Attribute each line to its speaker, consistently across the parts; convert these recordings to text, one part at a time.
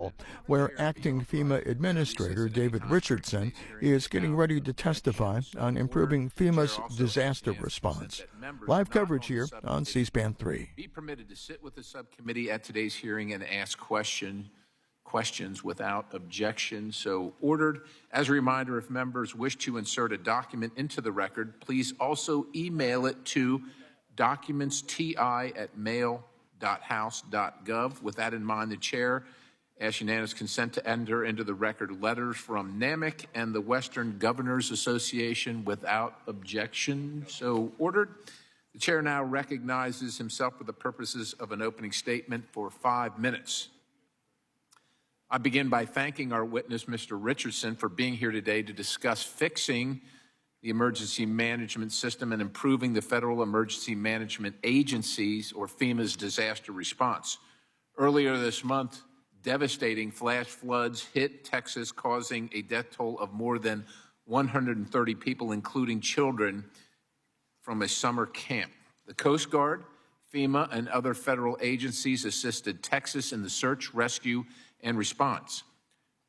Speaker 1: Capitol, where Acting FEMA Administrator David Richardson is getting ready to testify on improving FEMA's disaster response. Live coverage here on C-SPAN 3.
Speaker 2: Be permitted to sit with the subcommittee at today's hearing and ask questions without objection. So ordered. As a reminder, if members wish to insert a document into the record, please also email it to documentsti@mail.house.gov. With that in mind, the chair asks unanimous consent to enter into the record letters from NAMIC and the Western Governors Association without objection. So ordered. The chair now recognizes himself for the purposes of an opening statement for 5 minutes. I begin by thanking our witness, Mr. Richardson, for being here today to discuss fixing the emergency management system and improving the Federal Emergency Management Agency's, or FEMA's, disaster response. Earlier this month, devastating flash floods hit Texas, causing a death toll of more than 130 people, including children, from a summer camp. The Coast Guard, FEMA, and other federal agencies assisted Texas in the search, rescue, and response.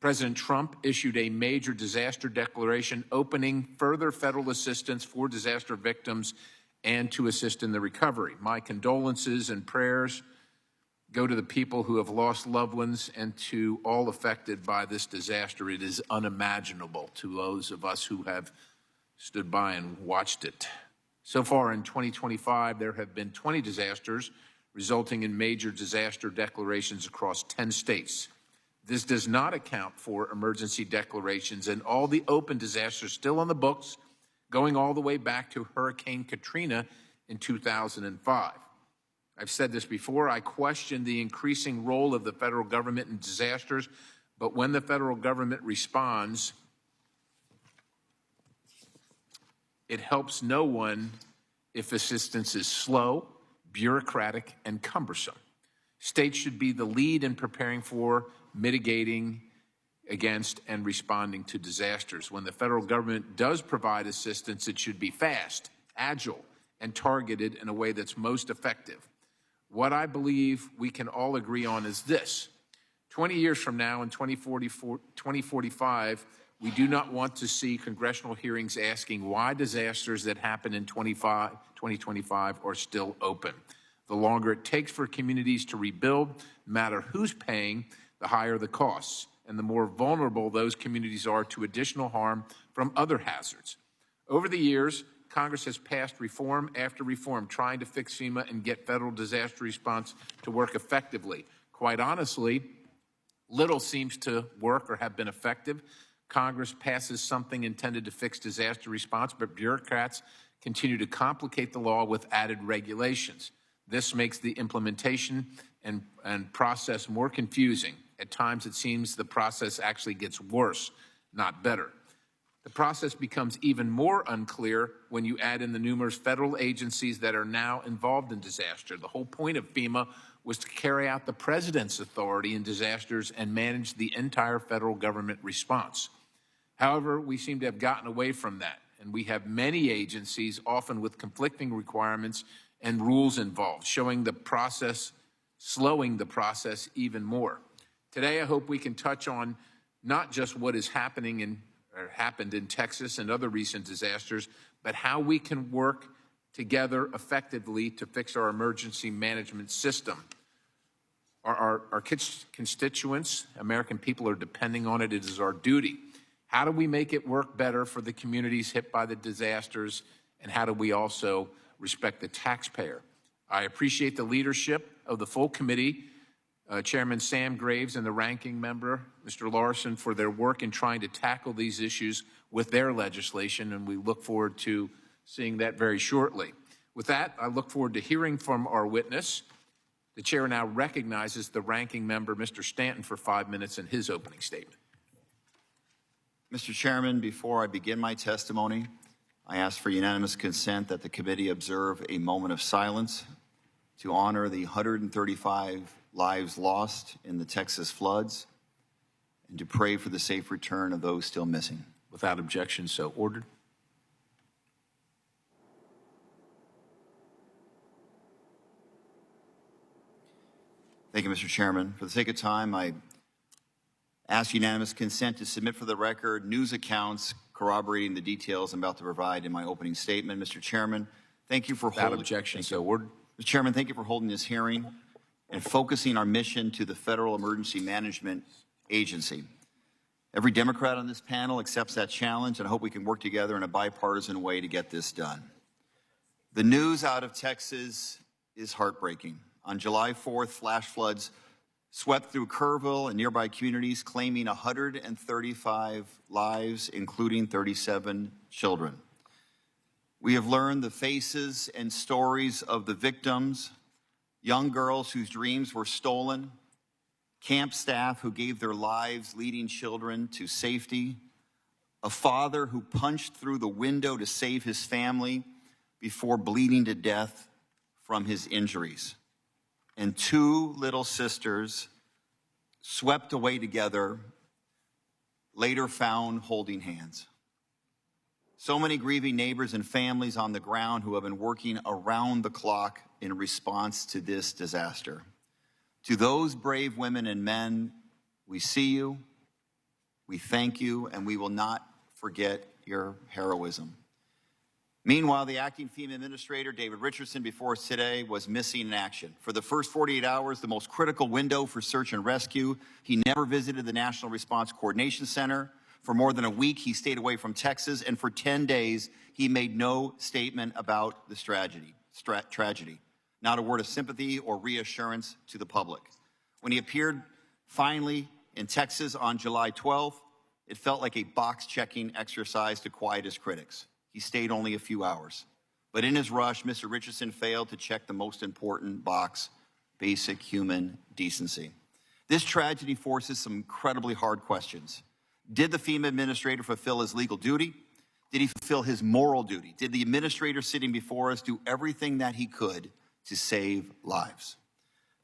Speaker 2: President Trump issued a major disaster declaration opening further federal assistance for disaster victims and to assist in the recovery. My condolences and prayers go to the people who have lost loved ones and to all affected by this disaster. It is unimaginable to those of us who have stood by and watched it. So far in 2025, there have been 20 disasters, resulting in major disaster declarations across 10 states. This does not account for emergency declarations and all the open disasters still on the books, going all the way back to Hurricane Katrina in 2005. I've said this before, I question the increasing role of the federal government in disasters, but when the federal government responds, it helps no one if assistance is slow, bureaucratic, and cumbersome. States should be the lead in preparing for, mitigating against, and responding to disasters. When the federal government does provide assistance, it should be fast, agile, and targeted in a way that's most effective. What I believe we can all agree on is this. 20 years from now, in 2045, we do not want to see congressional hearings asking why disasters that happened in 2025 are still open. The longer it takes for communities to rebuild, no matter who's paying, the higher the costs, and the more vulnerable those communities are to additional harm from other hazards. Over the years, Congress has passed reform after reform trying to fix FEMA and get federal disaster response to work effectively. Quite honestly, little seems to work or have been effective. Congress passes something intended to fix disaster response, but bureaucrats continue to complicate the law with added regulations. This makes the implementation and process more confusing. At times, it seems the process actually gets worse, not better. The process becomes even more unclear when you add in the numerous federal agencies that are now involved in disaster. The whole point of FEMA was to carry out the president's authority in disasters and manage the entire federal government response. However, we seem to have gotten away from that, and we have many agencies, often with conflicting requirements and rules involved, slowing the process even more. Today, I hope we can touch on not just what is happened in Texas and other recent disasters, but how we can work together effectively to fix our emergency management system. Our constituents, American people, are depending on it. It is our duty. How do we make it work better for the communities hit by the disasters, and how do we also respect the taxpayer? I appreciate the leadership of the full committee, Chairman Sam Graves and the ranking member, Mr. Larson, for their work in trying to tackle these issues with their legislation, and we look forward to seeing that very shortly. With that, I look forward to hearing from our witness. The chair now recognizes the ranking member, Mr. Stanton, for 5 minutes in his opening statement.
Speaker 3: Mr. Chairman, before I begin my testimony, I ask for unanimous consent that the committee observe a moment of silence to honor the 135 lives lost in the Texas floods and to pray for the safe return of those still missing.
Speaker 2: Without objection, so ordered.
Speaker 3: Thank you, Mr. Chairman. For the sake of time, I Ask unanimous consent to submit for the record news accounts corroborating the details I'm about to provide in my opening statement. Mr. Chairman, thank you for
Speaker 2: Without objection, so ordered.
Speaker 3: Mr. Chairman, thank you for holding this hearing and focusing our mission to the Federal Emergency Management Agency. Every Democrat on this panel accepts that challenge, and I hope we can work together in a bipartisan way to get this done. The news out of Texas is heartbreaking. On July 4th, flash floods swept through Kerrville and nearby communities, claiming 135 lives, including 37 children. We have learned the faces and stories of the victims, young girls whose dreams were stolen, camp staff who gave their lives leading children to safety, a father who punched through the window to save his family before bleeding to death from his injuries, and two little sisters swept away together, later found holding hands. So many grieving neighbors and families on the ground who have been working around the clock in response to this disaster. To those brave women and men, we see you, we thank you, and we will not forget your heroism. Meanwhile, the acting FEMA administrator, David Richardson, before us today, was missing in action. For the first 48 hours, the most critical window for search and rescue, he never visited the National Response Coordination Center. For more than a week, he stayed away from Texas, and for 10 days, he made no statement about this tragedy. Not a word of sympathy or reassurance to the public. When he appeared finally in Texas on July 12th, it felt like a box-checking exercise to quiet his critics. He stayed only a few hours. But in his rush, Mr. Richardson failed to check the most important box, basic human decency. This tragedy forces some incredibly hard questions. Did the FEMA administrator fulfill his legal duty? Did he fulfill his moral duty? Did the administrator sitting before us do everything that he could to save lives?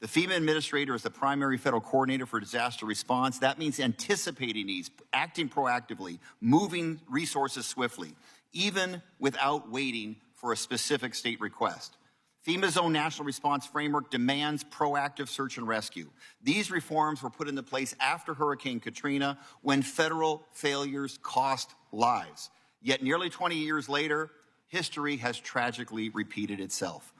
Speaker 3: The FEMA administrator is the primary federal coordinator for disaster response. That means anticipating needs, acting proactively, moving resources swiftly, even without waiting for a specific state request. FEMA's own national response framework demands proactive search and rescue. These reforms were put into place after Hurricane Katrina, when federal failures cost lives. Yet nearly 20 years later, history has tragically repeated itself.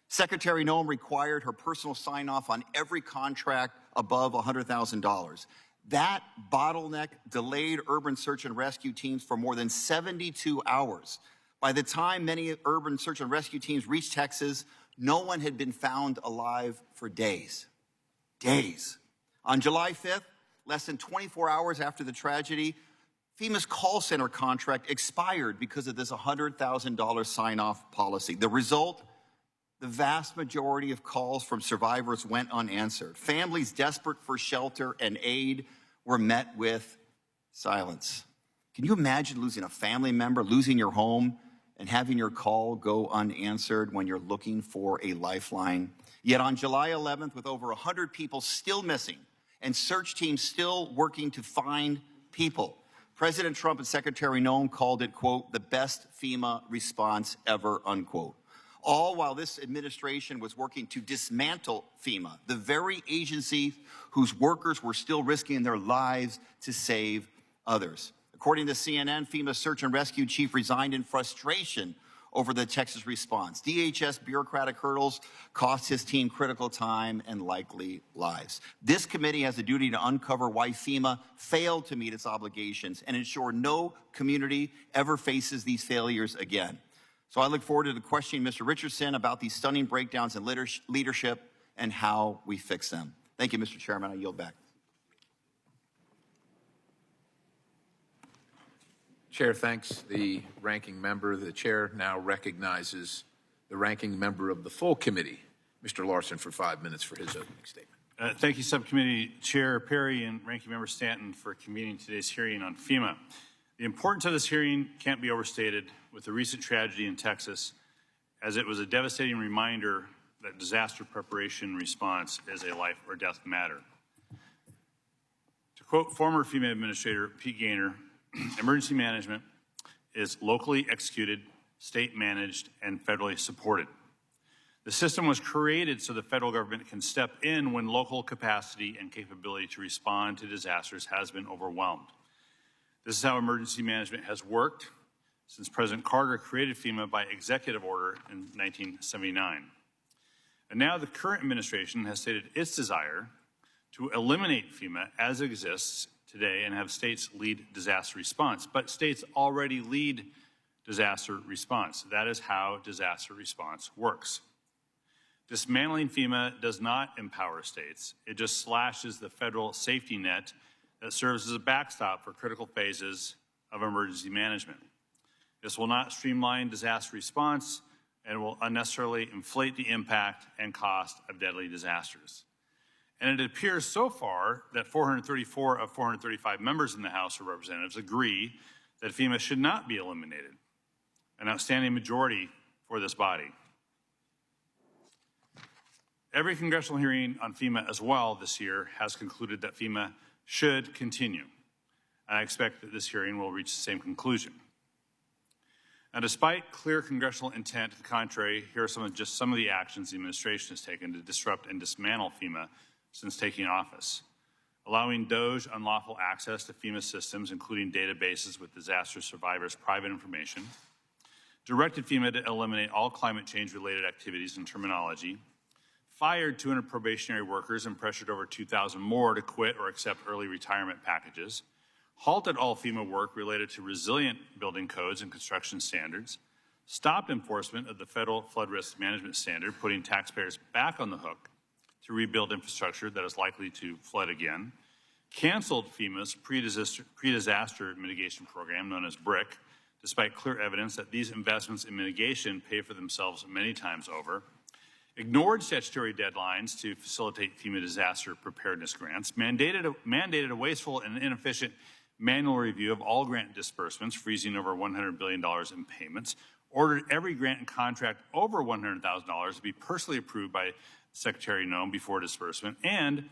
Speaker 3: Secretary Noem required her personal sign-off on every contract above $100,000. That bottleneck delayed urban search and rescue teams for more than 72 hours. By the time many urban search and rescue teams reached Texas, no one had been found alive for days. Days. On July 5th, less than 24 hours after the tragedy, FEMA's call center contract expired because of this $100,000 sign-off policy. The result? The vast majority of calls from survivors went unanswered. Families desperate for shelter and aid were met with silence. Can you imagine losing a family member, losing your home, and having your call go unanswered when you're looking for a lifeline? Yet on July 11th, with over 100 people still missing and search teams still working to find people, President Trump and Secretary Noem called it, quote, the best FEMA response ever, unquote. All while this administration was working to dismantle FEMA, the very agency whose workers were still risking their lives to save others. According to CNN, FEMA's search and rescue chief resigned in frustration over the Texas response. DHS bureaucratic hurdles cost his team critical time and likely lives. This committee has a duty to uncover why FEMA failed to meet its obligations and ensure no community ever faces these failures again. So I look forward to questioning Mr. Richardson about these stunning breakdowns in leadership and how we fix them. Thank you, Mr. Chairman. I yield back.
Speaker 2: Chair thanks the ranking member. The chair now recognizes the ranking member of the full committee, Mr. Larson, for 5 minutes for his opening statement.
Speaker 4: Thank you, Subcommittee Chair Perry and Ranking Member Stanton, for convening today's hearing on FEMA. The importance of this hearing can't be overstated with the recent tragedy in Texas, as it was a devastating reminder that disaster preparation and response is a life or death matter. To quote former FEMA Administrator Pete Gaynor, emergency management is locally executed, state managed, and federally supported. The system was created so the federal government can step in when local capacity and capability to respond to disasters has been overwhelmed. This is how emergency management has worked since President Carter created FEMA by executive order in 1979. And now the current administration has stated its desire to eliminate FEMA as it exists today and have states lead disaster response. But states already lead disaster response. That is how disaster response works. Dismantling FEMA does not empower states. It just slashes the federal safety net that serves as a backstop for critical phases of emergency management. This will not streamline disaster response and will unnecessarily inflate the impact and cost of deadly disasters. And it appears so far that 434 of 435 members in the House of Representatives agree that FEMA should not be eliminated, an outstanding majority for this body. Every congressional hearing on FEMA as well this year has concluded that FEMA should continue. And I expect that this hearing will reach the same conclusion. Now, despite clear congressional intent to the contrary, here are some of the actions the administration has taken to disrupt and dismantle FEMA since taking office. Allowing DOGE unlawful access to FEMA systems, including databases with disaster survivors' private information. Directed FEMA to eliminate all climate change-related activities and terminology. Fired 200 probationary workers and pressured over 2,000 more to quit or accept early retirement packages. Halted all FEMA work related to resilient building codes and construction standards, stopped enforcement of the federal flood risk management standard, putting taxpayers back on the hook to rebuild infrastructure that is likely to flood again, canceled FEMA's pre-disaster mitigation program, known as BRIC, despite clear evidence that these investments in mitigation pay for themselves many times over, ignored statutory deadlines to facilitate FEMA disaster preparedness grants, mandated a wasteful and inefficient manual review of all grant disbursements, freezing over $100 billion in payments, ordered every grant and contract over $100,000 to be personally approved by Secretary Noem before disbursement, and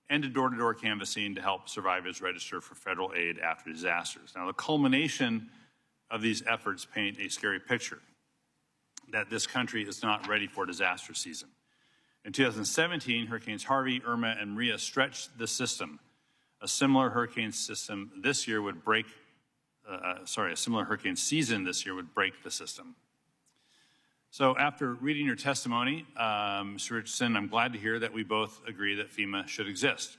Speaker 4: ended door-to-door canvassing to help survivors register for federal aid after disasters. Now, the culmination of these efforts paint a scary picture that this country is not ready for disaster season. In 2017, Hurricanes Harvey, Irma, and Maria stretched the system. A similar hurricane season this year would break the system. So after reading your testimony, Mr. Richardson, I'm glad to hear that we both agree that FEMA should exist.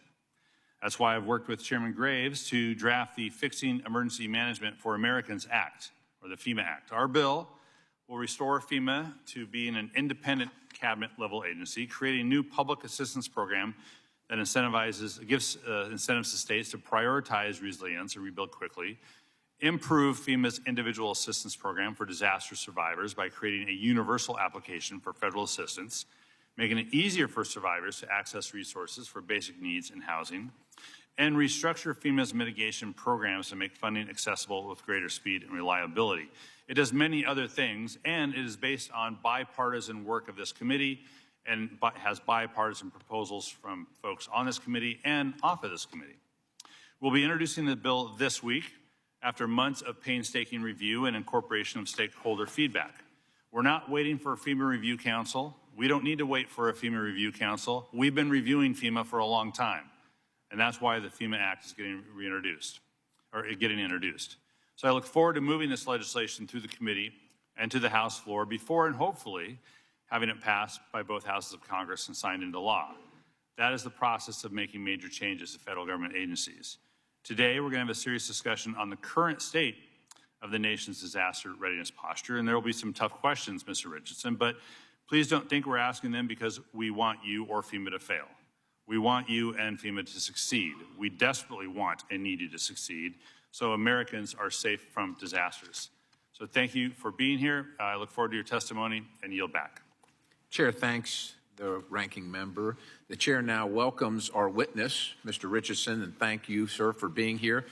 Speaker 4: That's why I've worked with Chairman Graves to draft the Fixing Emergency Management for Americans Act, or the FEMA Act. Our bill will restore FEMA to being an independent cabinet-level agency, create a new public assistance program that gives incentives to states to prioritize resilience and rebuild quickly, improve FEMA's individual assistance program for disaster survivors by creating a universal application for federal assistance, making it easier for survivors to access resources for basic needs and housing, and restructure FEMA's mitigation programs to make funding accessible with greater speed and reliability. It does many other things, and it is based on bipartisan work of this committee and has bipartisan proposals from folks on this committee and off of this committee. We'll be introducing the bill this week after months of painstaking review and incorporation of stakeholder feedback. We're not waiting for a FEMA Review Council. We don't need to wait for a FEMA Review Council. We've been reviewing FEMA for a long time, and that's why the FEMA Act is getting introduced. So I look forward to moving this legislation through the committee and to the House floor before and hopefully having it passed by both houses of Congress and signed into law. That is the process of making major changes to federal government agencies. Today, we're going to have a serious discussion on the current state of the nation's disaster readiness posture, and there will be some tough questions, Mr. Richardson, but please don't think we're asking them because we want you or FEMA to fail. We want you and FEMA to succeed. We desperately want and need you to succeed so Americans are safe from disasters. So thank you for being here. I look forward to your testimony and yield back.
Speaker 2: Chair thanks the ranking member. The chair now welcomes our witness, Mr. Richardson, and thank you, sir, for being here.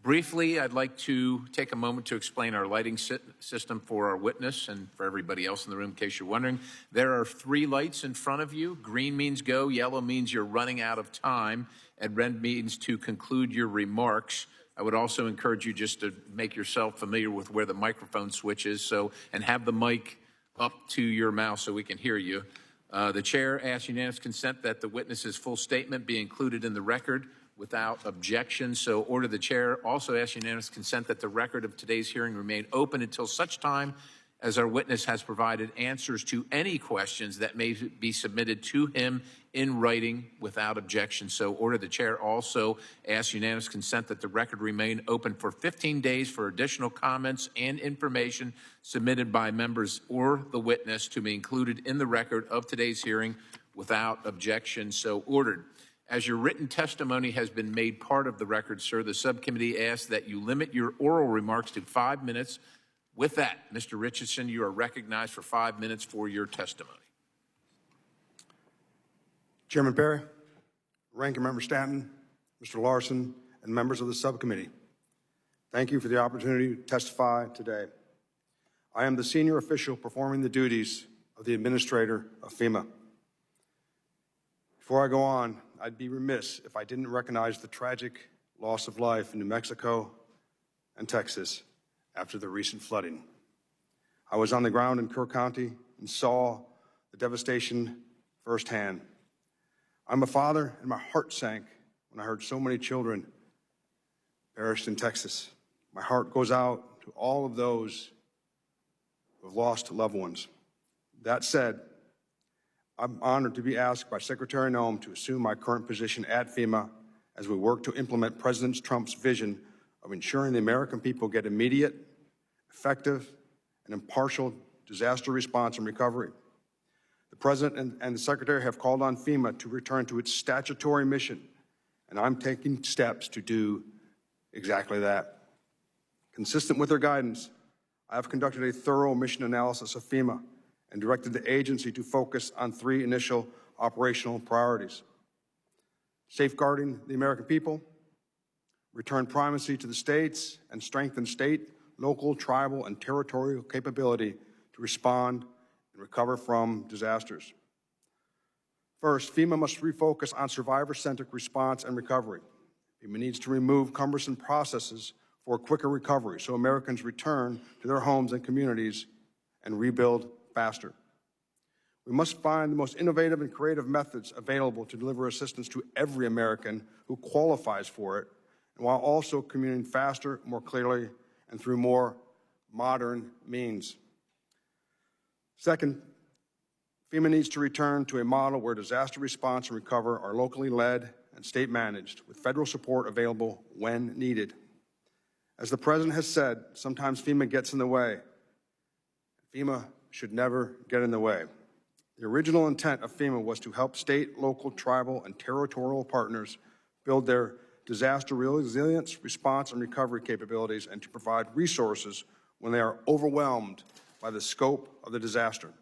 Speaker 2: Briefly, I'd like to take a moment to explain our lighting system for our witness and for everybody else in the room, in case you're wondering. There are 3 lights in front of you. Green means go, yellow means you're running out of time, and red means to conclude your remarks. I would also encourage you just to make yourself familiar with where the microphone switch is, and have the mic up to your mouth so we can hear you. The chair asks unanimous consent that the witness's full statement be included in the record without objection. So order. The chair also asks unanimous consent that the record of today's hearing remain open until such time as our witness has provided answers to any questions that may be submitted to him in writing without objection. So order. The chair also asks unanimous consent that the record remain open for 15 days for additional comments and information submitted by members or the witness to be included in the record of today's hearing without objection. So ordered. As your written testimony has been made part of the record, sir, the subcommittee asks that you limit your oral remarks to 5 minutes. With that, Mr. Richardson, you are recognized for 5 minutes for your testimony.
Speaker 5: Chairman Perry, Ranking Member Stanton, Mr. Larson, and members of the subcommittee, thank you for the opportunity to testify today. I am the senior official performing the duties of the administrator of FEMA. Before I go on, I'd be remiss if I didn't recognize the tragic loss of life in New Mexico and Texas after the recent flooding. I was on the ground in Kerr County and saw the devastation firsthand. I'm a father, and my heart sank when I heard so many children perished in Texas. My heart goes out to all of those who have lost loved ones. That said, I'm honored to be asked by Secretary Noem to assume my current position at FEMA as we work to implement President Trump's vision of ensuring the American people get immediate, effective, and impartial disaster response and recovery. The President and the Secretary have called on FEMA to return to its statutory mission, and I'm taking steps to do exactly that. Consistent with their guidance, I have conducted a thorough mission analysis of FEMA and directed the agency to focus on 3 initial operational priorities: safeguarding the American people, return primacy to the states, and strengthen state, local, tribal, and territorial capability to respond and recover from disasters. First, FEMA must refocus on survivor-centric response and recovery. FEMA needs to remove cumbersome processes for quicker recovery so Americans return to their homes and communities and rebuild faster. We must find the most innovative and creative methods available to deliver assistance to every American who qualifies for it, and while also communicating faster, more clearly, and through more modern means. Second, FEMA needs to return to a model where disaster response and recovery are locally led and state managed, with federal support available when needed. As the President has said, sometimes FEMA gets in the way. FEMA should never get in the way. The original intent of FEMA was to help state, local, tribal, and territorial partners build their disaster resilience, response, and recovery capabilities, and to provide resources when they are overwhelmed by the scope of the disaster.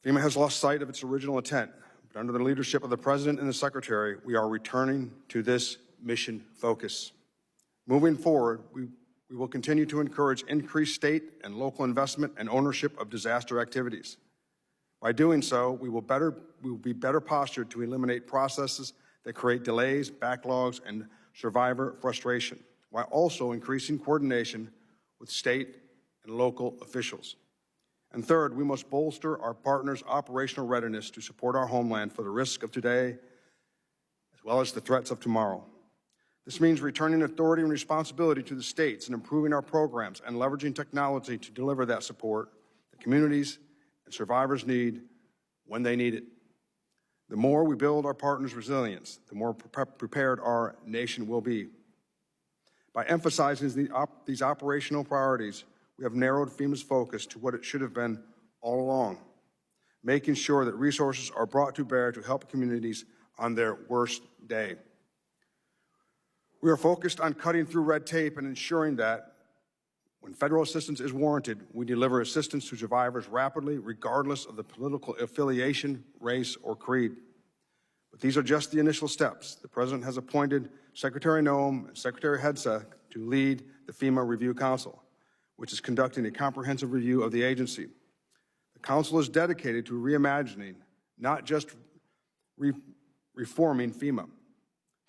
Speaker 5: FEMA has lost sight of its original intent, but under the leadership of the President and the Secretary, we are returning to this mission focus. Moving forward, we will continue to encourage increased state and local investment and ownership of disaster activities. By doing so, we will be better postured to eliminate processes that create delays, backlogs, and survivor frustration, while also increasing coordination with state and local officials. And third, we must bolster our partners' operational readiness to support our homeland for the risk of today, as well as the threats of tomorrow. This means returning authority and responsibility to the states and improving our programs and leveraging technology to deliver that support that communities and survivors need when they need it. The more we build our partners' resilience, the more prepared our nation will be. By emphasizing these operational priorities, we have narrowed FEMA's focus to what it should have been all along, making sure that resources are brought to bear to help communities on their worst day. We are focused on cutting through red tape and ensuring that when federal assistance is warranted, we deliver assistance to survivors rapidly, regardless of the political affiliation, race, or creed. But these are just the initial steps. The President has appointed Secretary Noem and Secretary Hegseth to lead the FEMA Review Council, which is conducting a comprehensive review of the agency. The Council is dedicated to reimagining, not just reforming FEMA.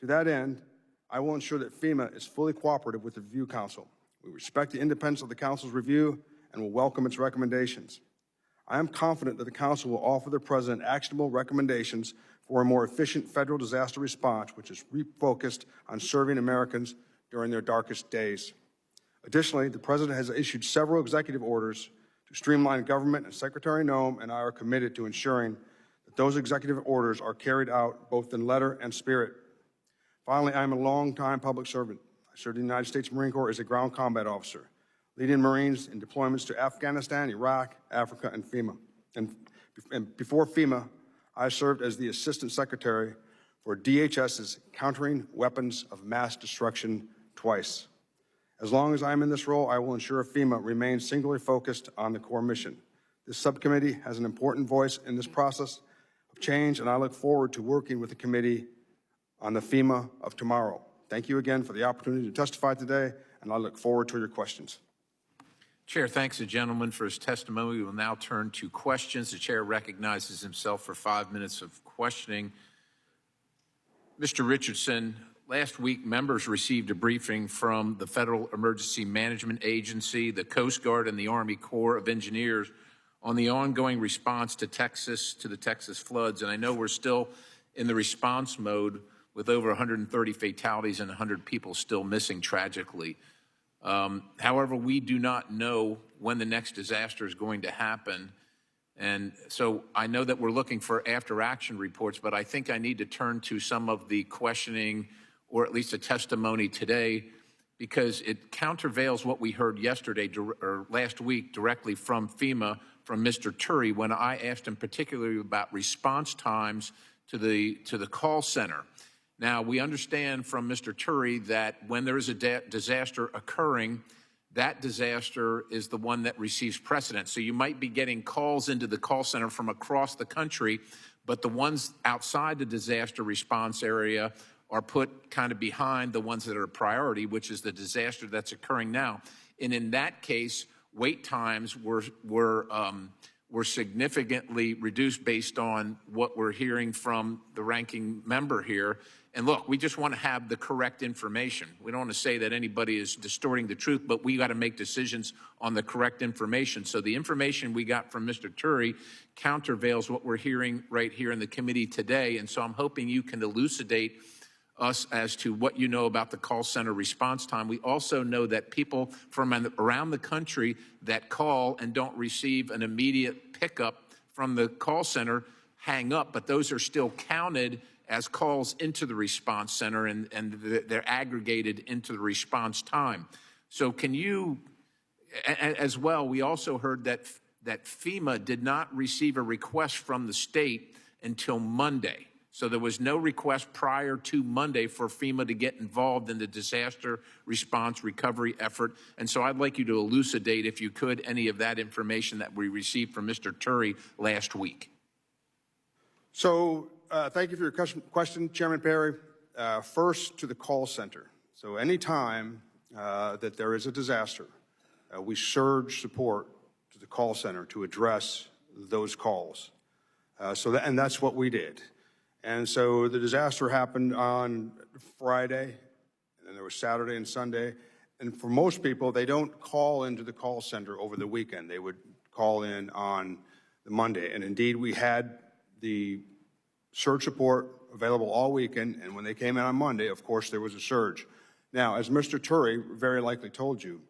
Speaker 5: To that end, I will ensure that FEMA is fully cooperative with the Review Council. We respect the independence of the Council's review and will welcome its recommendations. I am confident that the Council will offer the President actionable recommendations for a more efficient federal disaster response, which is refocused on serving Americans during their darkest days. Additionally, the President has issued several executive orders to streamline government, and Secretary Noem and I are committed to ensuring that those executive orders are carried out both in letter and spirit. Finally, I am a longtime public servant. I served in the United States Marine Corps as a ground combat officer, leading Marines in deployments to Afghanistan, Iraq, Africa, and FEMA. And before FEMA, I served as the Assistant Secretary for DHS's Countering Weapons of Mass Destruction twice. As long as I am in this role, I will ensure FEMA remains singularly focused on the core mission. This subcommittee has an important voice in this process of change, and I look forward to working with the committee on the FEMA of tomorrow. Thank you again for the opportunity to testify today, and I look forward to your questions.
Speaker 2: Chair thanks the gentleman for his testimony. We will now turn to questions. The chair recognizes himself for 5 minutes of questioning. Mr. Richardson, last week members received a briefing from the Federal Emergency Management Agency, the Coast Guard, and the Army Corps of Engineers on the ongoing response to the Texas floods. And I know we're still in the response mode with over 130 fatalities and 100 people still missing tragically. However, we do not know when the next disaster is going to happen. And so I know that we're looking for after-action reports, but I think I need to turn to some of the questioning, or at least a testimony today, because it countervails what we heard yesterday or last week directly from FEMA, from Mr. Turi, when I asked him particularly about response times to the call center. Now, we understand from Mr. Turi that when there is a disaster occurring, that disaster is the one that receives precedence. So you might be getting calls into the call center from across the country, but the ones outside the disaster response area are put kind of behind the ones that are a priority, which is the disaster that's occurring now. And in that case, wait times were significantly reduced based on what we're hearing from the ranking member here. And look, we just want to have the correct information. We don't want to say that anybody is distorting the truth, but we got to make decisions on the correct information. So the information we got from Mr. Turi countervails what we're hearing right here in the committee today. And so I'm hoping you can elucidate us as to what you know about the call center response time. We also know that people from around the country that call and don't receive an immediate pickup from the call center hang up, but those are still counted as calls into the response center, and they're aggregated into the response time. So can you, as well, we also heard that FEMA did not receive a request from the state until Monday. So there was no request prior to Monday for FEMA to get involved in the disaster response recovery effort. And so I'd like you to elucidate, if you could, any of that information that we received from Mr. Turi last week.
Speaker 5: So thank you for your question, Chairman Perry. First, to the call center. So anytime that there is a disaster, we surge support to the call center to address those calls. And that's what we did. And so the disaster happened on Friday, and there was Saturday and Sunday. And for most people, they don't call into the call center over the weekend. They would call in on the Monday. And indeed, we had the surge support available all weekend, and when they came in on Monday, of course, there was a surge. Now, as Mr. Turi very likely told you,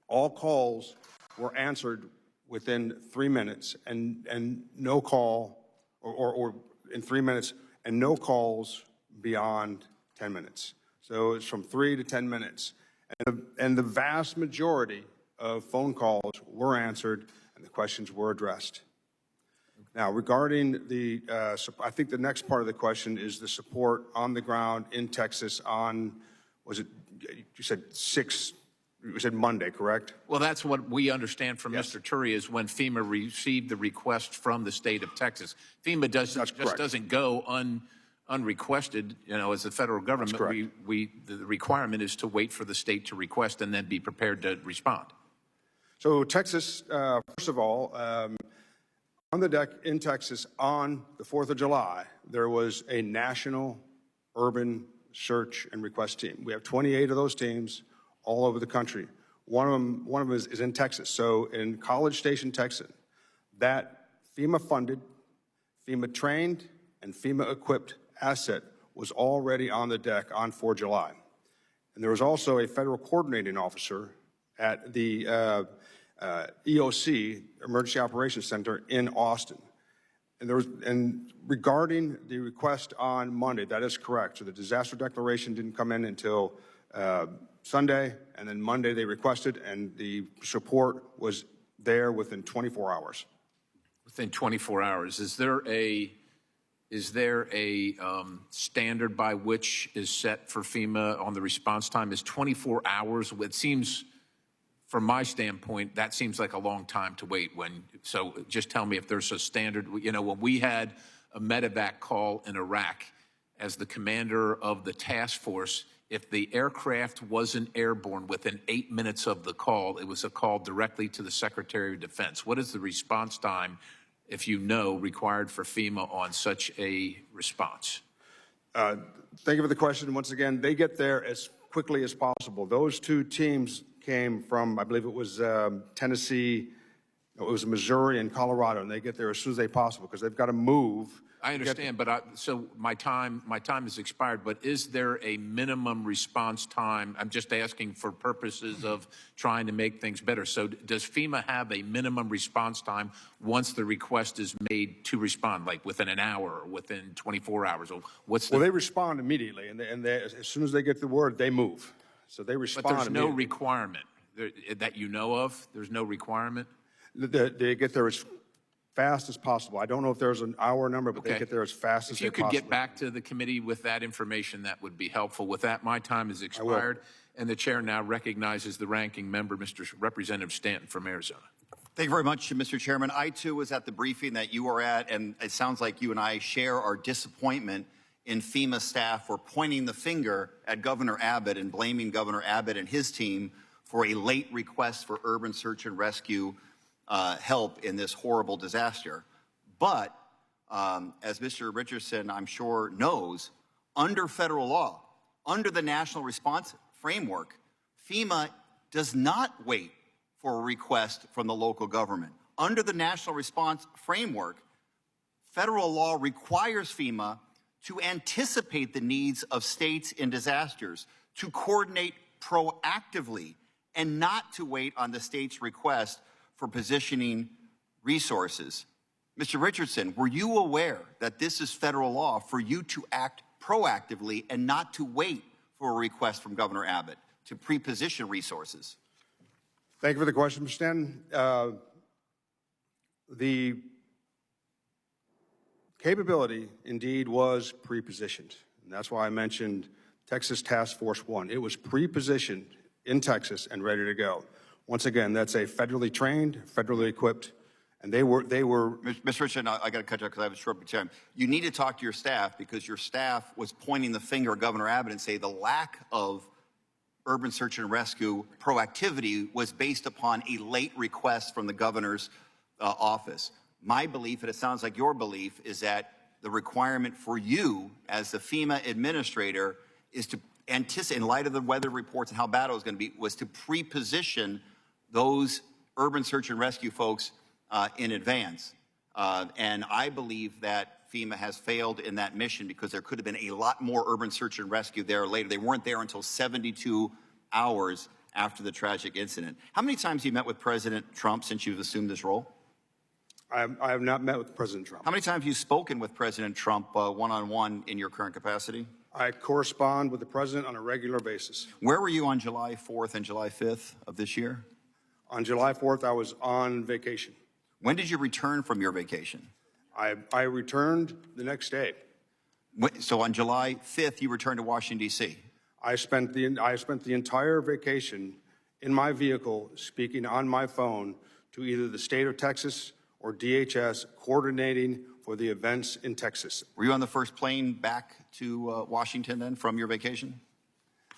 Speaker 5: all calls were answered within 3 minutes, and no call, or in 3 minutes, and no calls beyond 10 minutes. So it's from 3 to 10 minutes. And the vast majority of phone calls were answered, and the questions were addressed. Now, regarding the, I think the next part of the question is the support on the ground in Texas on, was it, you said you said Monday, correct?
Speaker 2: Well, that's what we understand from
Speaker 5: Yes.
Speaker 2: Mr. Turi is when FEMA received the request from the state of Texas. FEMA doesn't go unrequested, you know, as the federal government.
Speaker 5: That's correct.
Speaker 2: The requirement is to wait for the state to request and then be prepared to respond.
Speaker 5: So Texas, first of all, on the deck in Texas on the 4th of July, there was a national urban search and request team. We have 28 of those teams all over the country. One of them is in Texas. So in College Station, Texas, that FEMA-funded, FEMA-trained, and FEMA-equipped asset was already on the deck on 4 July. And there was also a federal coordinating officer at the EOC, Emergency Operations Center, in Austin. And regarding the request on Monday, that is correct. So the disaster declaration didn't come in until Sunday, and then Monday they requested, and the support was there within 24 hours.
Speaker 2: Within 24 hours. Is there a standard by which is set for FEMA on the response time? Is 24 hours? It seems, from my standpoint, that seems like a long time to wait. So just tell me if there's a standard. You know, when we had a medevac call in Iraq, as the commander of the task force, if the aircraft wasn't airborne within 8 minutes of the call, it was a call directly to the Secretary of Defense. What is the response time, if you know, required for FEMA on such a response?
Speaker 5: Thank you for the question. Once again, they get there as quickly as possible. Those two teams came from, I believe it was Tennessee, it was Missouri and Colorado, and they get there as soon as they possible because they've got to move.
Speaker 2: I understand, but so my time has expired, but is there a minimum response time? I'm just asking for purposes of trying to make things better. So does FEMA have a minimum response time once the request is made to respond, like within an hour or within 24 hours? Or what's the...
Speaker 5: Well, they respond immediately, and as soon as they get the word, they move. So they respond.
Speaker 2: But there's no requirement that you know of? There's no requirement?
Speaker 5: They get there as fast as possible. I don't know if there's an hour number, but
Speaker 2: Okay.
Speaker 5: They get there as fast as they possibly.
Speaker 2: If you could get back to the committee with that information, that would be helpful. With that, my time has expired, and the chair now recognizes the ranking member, Mr. Representative Stanton from Arizona.
Speaker 3: Thank you very much, Mr. Chairman. I, too, was at the briefing that you were at, and it sounds like you and I share our disappointment in FEMA staff for pointing the finger at Governor Abbott and blaming Governor Abbott and his team for a late request for urban search and rescue help in this horrible disaster. But as Mr. Richardson, I'm sure, knows, under federal law, under the National Response Framework, FEMA does not wait for a request from the local government. Under the National Response Framework, federal law requires FEMA to anticipate the needs of states in disasters, to coordinate proactively, and not to wait on the state's request for positioning resources. Mr. Richardson, were you aware that this is federal law for you to act proactively and not to wait for a request from Governor Abbott to pre-position resources?
Speaker 5: Thank you for the question, Mr. Stanton. The capability indeed was pre-positioned. And that's why I mentioned Texas Task Force 1. It was pre-positioned in Texas and ready to go. Once again, that's a federally trained, federally equipped, and they were.
Speaker 3: Mr. Richardson, I got to cut you off because I have a short time. You need to talk to your staff because your staff was pointing the finger at Governor Abbott and say the lack of urban search and rescue proactivity was based upon a late request from the governor's office. My belief, and it sounds like your belief, is that the requirement for you as the FEMA administrator is to anticipate, in light of the weather reports and how bad it was going to be, was to pre-position those urban search and rescue folks in advance. And I believe that FEMA has failed in that mission because there could have been a lot more urban search and rescue there later. They weren't there until 72 hours after the tragic incident. How many times have you met with President Trump since you've assumed this role?
Speaker 5: I have not met with President Trump.
Speaker 3: How many times have you spoken with President Trump one-on-one in your current capacity?
Speaker 5: I correspond with the president on a regular basis.
Speaker 3: Where were you on July 4th and July 5th of this year?
Speaker 5: On July 4th, I was on vacation.
Speaker 3: When did you return from your vacation?
Speaker 5: I returned the next day.
Speaker 3: So on July 5th, you returned to Washington, D.C.?
Speaker 5: I spent the entire vacation in my vehicle speaking on my phone to either the state of Texas or DHS, coordinating for the events in Texas.
Speaker 3: Were you on the first plane back to Washington then from your vacation?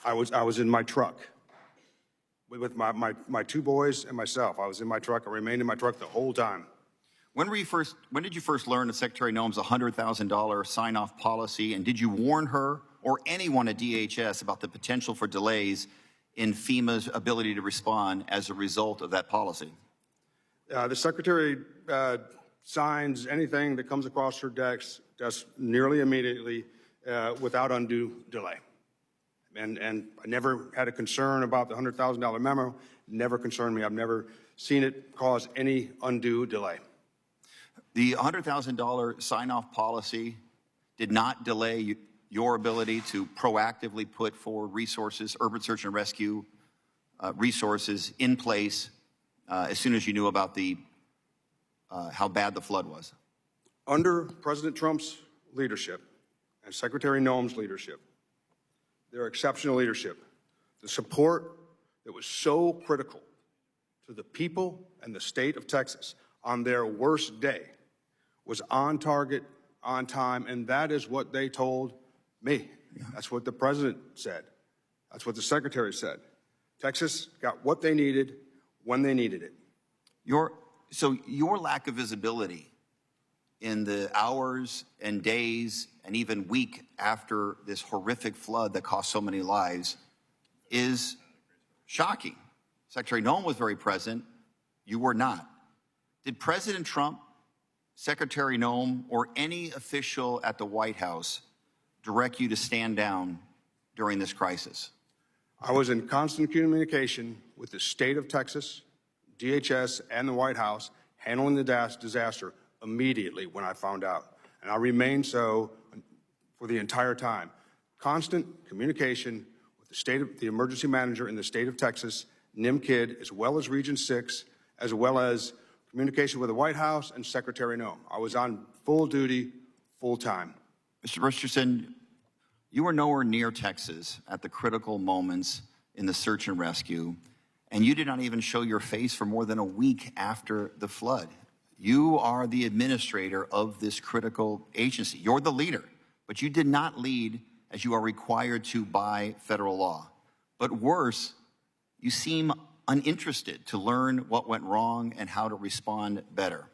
Speaker 5: I was in my truck with my two boys and myself. I was in my truck. I remained in my truck the whole time.
Speaker 3: When did you first learn of Secretary Noem's $100,000 sign-off policy, and did you warn her or anyone at DHS about the potential for delays in FEMA's ability to respond as a result of that policy?
Speaker 5: The Secretary signs anything that comes across her desk nearly immediately without undue delay. And I never had a concern about the $100,000 memo, never concerned me. I've never seen it cause any undue delay.
Speaker 3: The $100,000 sign-off policy did not delay your ability to proactively put forward resources, urban search and rescue resources in place as soon as you knew about how bad the flood was.
Speaker 5: Under President Trump's leadership and Secretary Noem's leadership, their exceptional leadership, the support that was so critical to the people and the state of Texas on their worst day was on target, on time, and that is what they told me. Yeah. That's what the president said. That's what the secretary said. Texas got what they needed when they needed it.
Speaker 3: So your lack of visibility in the hours and days and even week after this horrific flood that cost so many lives is shocking. Secretary Noem was very present. You were not. Did President Trump, Secretary Noem, or any official at the White House direct you to stand down during this crisis?
Speaker 5: I was in constant communication with the state of Texas, DHS, and the White House, handling the disaster immediately when I found out. And I remained so for the entire time. Constant communication with the emergency manager in the state of Texas, NIMKID, as well as Region 6, as well as communication with the White House and Secretary Noem. I was on full duty, full time.
Speaker 3: Mr. Richardson, you were nowhere near Texas at the critical moments in the search and rescue, and you did not even show your face for more than a week after the flood. You are the administrator of this critical agency. You're the leader, but you did not lead as you are required to by federal law. But worse, you seem uninterested to learn what went wrong and how to respond better.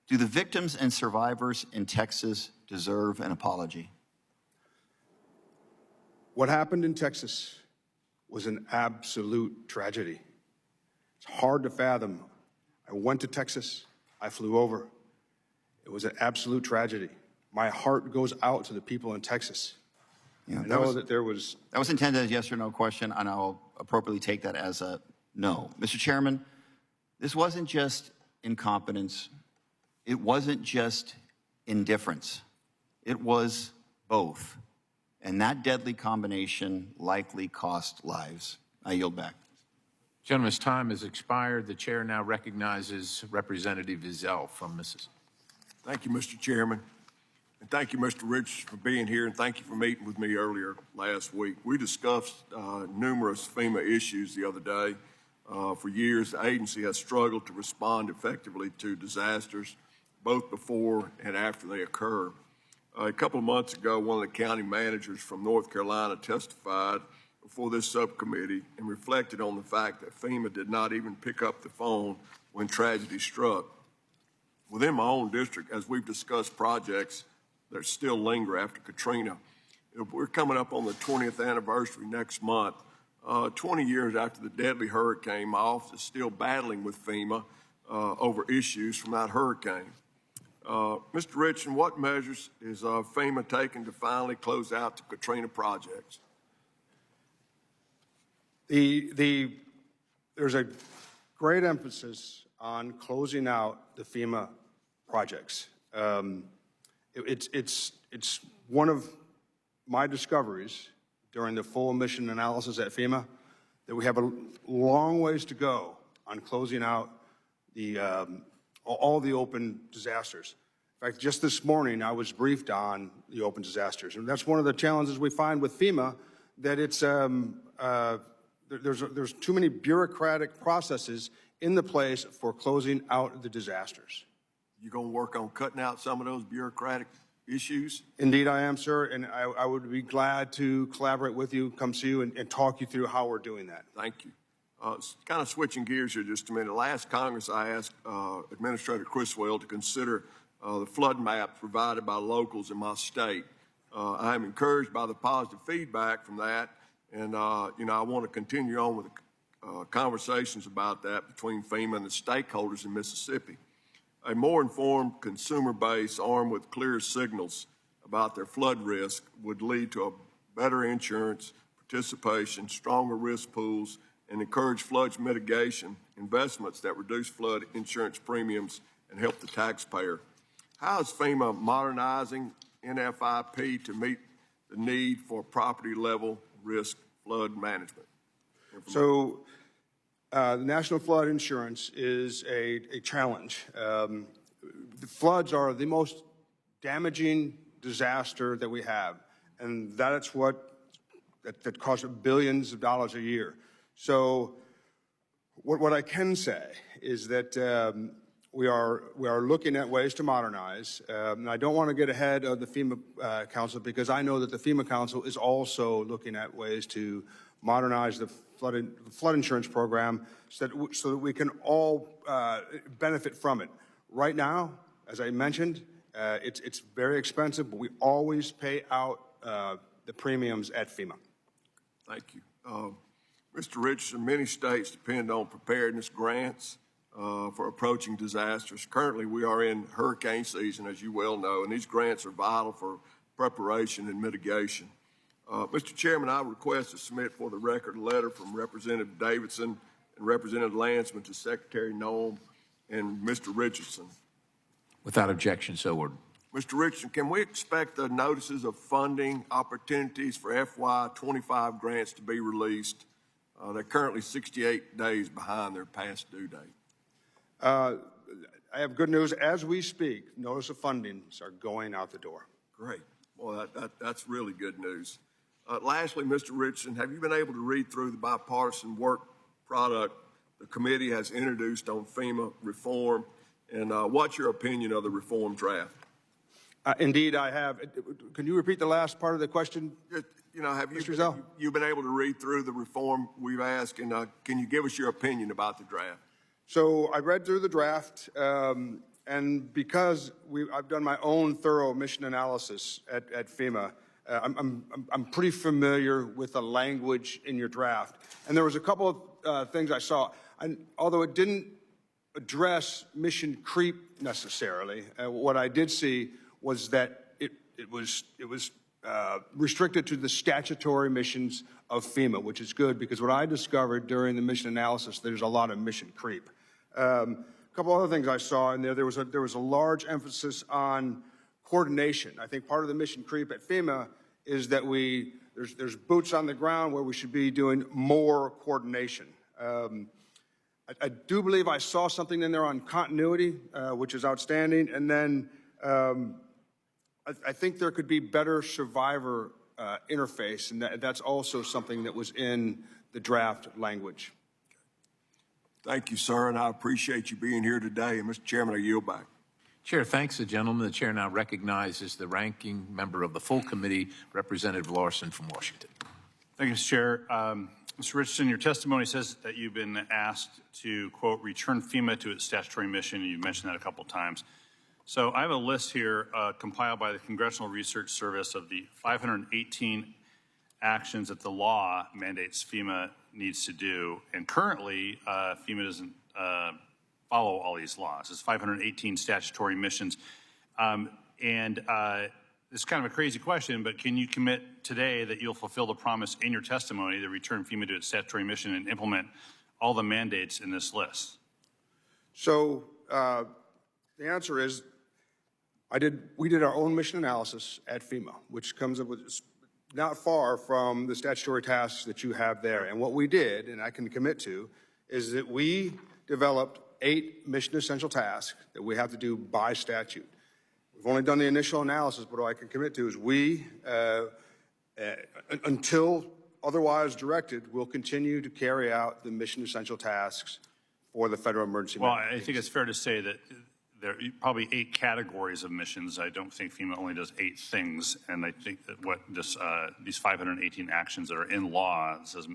Speaker 3: Do the victims and survivors in Texas deserve an apology?
Speaker 5: What happened in Texas was an absolute tragedy. It's hard to fathom. I went to Texas. I flew over. It was an absolute tragedy. My heart goes out to the people in Texas.
Speaker 3: Yeah,
Speaker 5: I know that there was...
Speaker 3: That was intended as a yes or no question, and I'll appropriately take that as a no. Mr. Chairman, this wasn't just incompetence. It wasn't just indifference. It was both. And that deadly combination likely cost lives. I yield back.
Speaker 2: Gentleman's time has expired. The chair now recognizes Representative Vizell from Mississippi.
Speaker 6: Thank you, Mr. Chairman. And thank you, Mr. Richardson, for being here, and thank you for meeting with me earlier last week. We discussed numerous FEMA issues the other day. For years, the agency has struggled to respond effectively to disasters, both before and after they occur. A couple of months ago, one of the county managers from North Carolina testified before this subcommittee and reflected on the fact that FEMA did not even pick up the phone when tragedy struck. Within my own district, as we've discussed projects that still linger after Katrina, we're coming up on the 20th anniversary next month. 20 years after the deadly hurricane, my office is still battling with FEMA over issues from that hurricane. Mr. Richardson, what measures is FEMA taking to finally close out the Katrina projects?
Speaker 5: There's a great emphasis on closing out the FEMA projects. It's one of my discoveries during the full mission analysis at FEMA that we have a long ways to go on closing out all the open disasters. In fact, just this morning, I was briefed on the open disasters. And that's one of the challenges we find with FEMA, that it's, there's too many bureaucratic processes in the place for closing out the disasters.
Speaker 6: You gonna work on cutting out some of those bureaucratic issues?
Speaker 5: Indeed I am, sir, and I would be glad to collaborate with you, come see you, and talk you through how we're doing that.
Speaker 6: Thank you. Kind of switching gears here just a minute. Last Congress, I asked Administrator Criswell to consider the flood maps provided by locals in my state. I am encouraged by the positive feedback from that, And, you know, I want to continue on with conversations about that between FEMA and the stakeholders in Mississippi. A more informed consumer base armed with clear signals about their flood risk would lead to a better insurance participation, stronger risk pools, and encourage flood mitigation investments that reduce flood insurance premiums and help the taxpayer. How is FEMA modernizing NFIP to meet the need for property level risk flood management?
Speaker 5: So the National Flood Insurance is a challenge. The floods are the most damaging disaster that we have, and that's that costs billions of dollars a year. So what I can say is that we are looking at ways to modernize. And I don't want to get ahead of the FEMA Council, because I know that the FEMA Council is also looking at ways to modernize the flood insurance program so that we can all benefit from it. Right now, as I mentioned, it's very expensive, but we always pay out the premiums at FEMA.
Speaker 6: Thank you. Mr. Richardson, many states depend on preparedness grants for approaching disasters. Currently, we are in hurricane season, as you well know, and these grants are vital for preparation and mitigation. Mr. Chairman, I request to submit for the record a letter from Representative Davidson and Representative Landsman to Secretary Noem and Mr. Richardson.
Speaker 2: Without objection, so ordered.
Speaker 6: Mr. Richardson, can we expect the notices of funding opportunities for FY25 grants to be released? They're currently 68 days behind their past due date.
Speaker 5: I have good news. As we speak, notice of fundings are going out the door.
Speaker 6: Great. Well, that's really good news. Lastly, Mr. Richardson, have you been able to read through the bipartisan work product the committee has introduced on FEMA reform? And what's your opinion of the reform draft?
Speaker 5: Indeed, I have. Can you repeat the last part of the question?
Speaker 6: You know, have
Speaker 5: Mr.
Speaker 6: you been able to read through the reform we've asked, and can you give us your opinion about the draft?
Speaker 5: So I read through the draft, and because I've done my own thorough mission analysis at FEMA, I'm pretty familiar with the language in your draft. And there was a couple of things I saw, and although it didn't address mission creep necessarily, what I did see was that it was restricted to the statutory missions of FEMA, which is good, because what I discovered during the mission analysis, there's a lot of mission creep. A couple other things I saw in there. There was a large emphasis on coordination. I think part of the mission creep at FEMA is that there's boots on the ground where we should be doing more coordination. I do believe I saw something in there on continuity, which is outstanding, and then I think there could be better survivor interface, and that's also something that was in the draft language.
Speaker 6: Thank you, sir, and I appreciate you being here today. And Mr. Chairman, I yield back.
Speaker 2: Chair thanks the gentleman. The chair now recognizes the ranking member of the full committee, Representative Larson from Washington.
Speaker 4: Thank you, Mr. Chair. Mr. Richardson, your testimony says that you've been asked to, quote, return FEMA to its statutory mission, and you've mentioned that a couple times. So I have a list here compiled by the Congressional Research Service of the 518 actions that the law mandates FEMA needs to do. And currently, FEMA doesn't follow all these laws. It's 518 statutory missions. It's kind of a crazy question, but can you commit today that you'll fulfill the promise in your testimony to return FEMA to its statutory mission and implement all the mandates in this list?
Speaker 5: So the answer is, we did our own mission analysis at FEMA, which comes up with not far from the statutory tasks that you have there. And what we did, and I can commit to, is that we developed 8 mission essential tasks that we have to do by statute. We've only done the initial analysis, but what I can commit to is we, until otherwise directed, will continue to carry out the mission essential tasks for the federal emergency.
Speaker 4: Well, I think it's fair to say that there are probably 8 categories of missions. I don't think FEMA only does 8 things, and I think that what these 518 actions that are in law says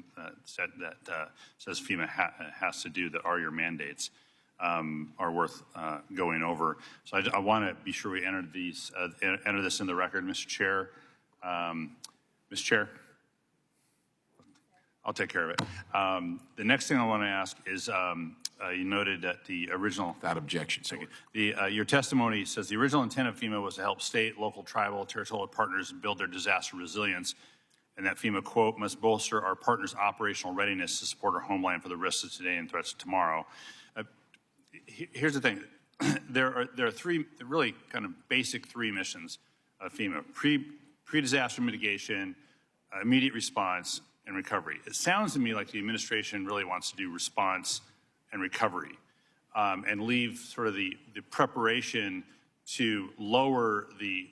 Speaker 4: FEMA has to do that are your mandates are worth going over. So I want to be sure we enter this in the record, Mr. Chair. Mr. Chair, I'll take care of it. The next thing I want to ask is, you noted that the original...
Speaker 2: Without objection, sir.
Speaker 4: Your testimony says the original intent of FEMA was to help state, local, tribal, territorial partners build their disaster resilience, and that FEMA, quote, must bolster our partners' operational readiness to support our homeland for the risks of today and threats of tomorrow. Here's the thing. There are three, really kind of basic three missions of FEMA: pre-disaster mitigation, immediate response, and recovery. It sounds to me like the administration really wants to do response and recovery, and leave sort of the preparation to lower the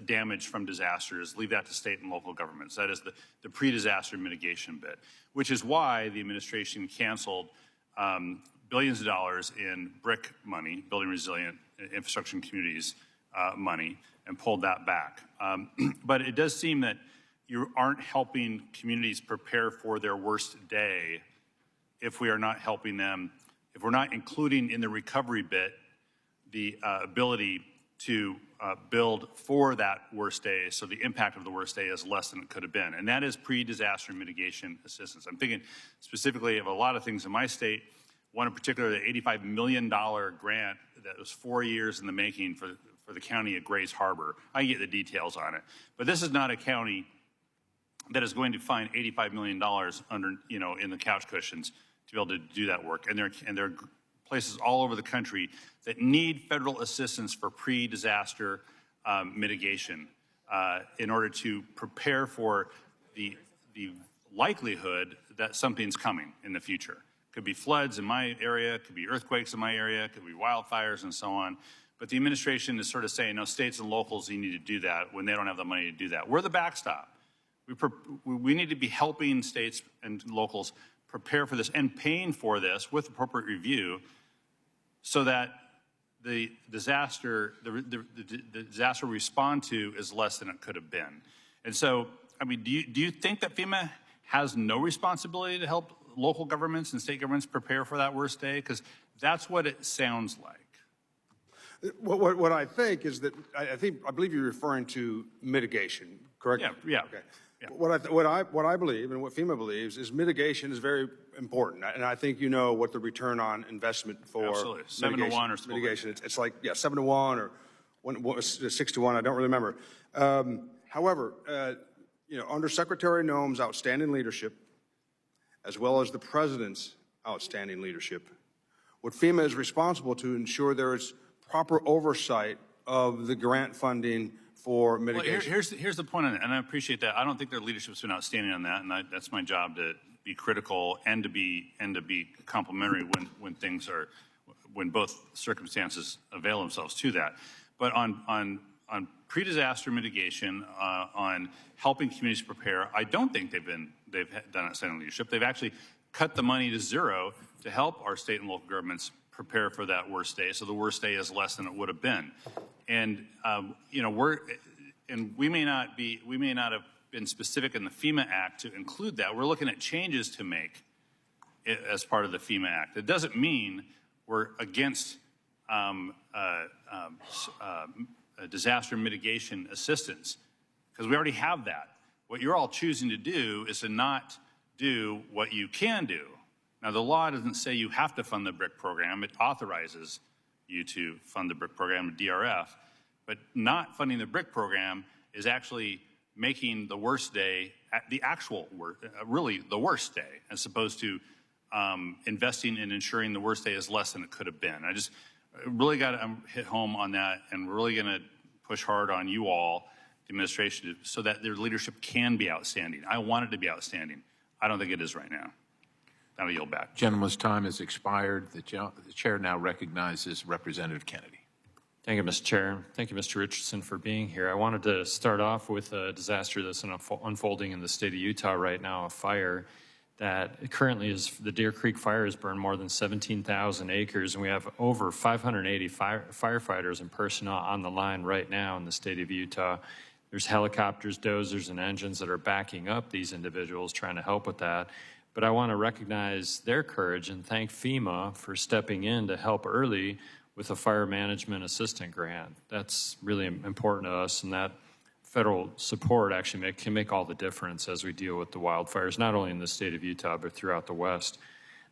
Speaker 4: damage from disasters, leave that to state and local governments. That is the pre-disaster mitigation bit, which is why the administration canceled billions of dollars in BRIC money, Building Resilient Infrastructure and Communities money, and pulled that back. But it does seem that you aren't helping communities prepare for their worst day if we are not helping them, if we're not including in the recovery bit the ability to build for that worst day, so the impact of the worst day is less than it could have been. And that is pre-disaster mitigation assistance. I'm thinking specifically of a lot of things in my state. One in particular, the $85 million grant that was 4 years in the making for the county of Grays Harbor. I can get the details on it. But this is not a county that is going to find $85 million under, in the couch cushions to be able to do that work. And there are places all over the country that need federal assistance for pre-disaster mitigation in order to prepare for the likelihood that something's coming in the future. Could be floods in my area, could be earthquakes in my area, could be wildfires and so on. But the administration is sort of saying, no, states and locals, you need to do that when they don't have the money to do that. We're the backstop. We need to be helping states and locals prepare for this and paying for this with appropriate review so that the disaster we respond to is less than it could have been. And so, I mean, do you think that FEMA has no responsibility to help local governments and state governments prepare for that worst day? Because that's what it sounds like.
Speaker 5: What I think is that I believe you're referring to mitigation, correct?
Speaker 4: Yeah.
Speaker 5: Okay.
Speaker 4: Yeah.
Speaker 5: What I believe and what FEMA believes is mitigation is very important, and I think you know what the return on investment for
Speaker 4: Absolutely. 7 to 1 or
Speaker 5: mitigation. It's like 7 to 1 or 6 to 1. I don't really remember. However, under Secretary Noem's outstanding leadership, as well as the President's outstanding leadership, what FEMA is responsible to ensure there is proper oversight of the grant funding for mitigation.
Speaker 4: Well, here's the point on it, and I appreciate that. I don't think their leadership's been outstanding on that, and that's my job to be critical and to be complimentary when both circumstances avail themselves to that. But on pre-disaster mitigation, on helping communities prepare, I don't think they've done outstanding leadership. They've actually cut the money to zero to help our state and local governments prepare for that worst day, so the worst day is less than it would have been. And we may not have been specific in the FEMA Act to include that. We're looking at changes to make as part of the FEMA Act. It doesn't mean we're against disaster mitigation assistance, because we already have that. What you're all choosing to do is to not do what you can do. Now, the law doesn't say you have to fund the BRIC program. It authorizes you to fund the BRIC program, DRF. But not funding the BRIC program is actually making the worst day the actual really the worst day, as opposed to investing in ensuring the worst day is less than it could have been. I just really got to hit home on that, and we're really going to push hard on you all, the administration, so that their leadership can be outstanding. I want it to be outstanding. I don't think it is right now. I'll yield back.
Speaker 2: Gentleman's time has expired. The chair now recognizes Representative Kennedy.
Speaker 7: Thank you, Mr. Chair. Thank you, Mr. Richardson, for being here. I wanted to start off with a disaster that's unfolding in the state of Utah right now, a fire that currently is, the Deer Creek fire has burned more than 17,000 acres, and we have over 580 firefighters and personnel on the line right now in the state of Utah. There's helicopters, dozers, and engines that are backing up these individuals trying to help with that. But I want to recognize their courage and thank FEMA for stepping in to help early with a fire management assistant grant. That's really important to us, and that federal support actually can make all the difference as we deal with the wildfires, not only in the state of Utah, but throughout the West.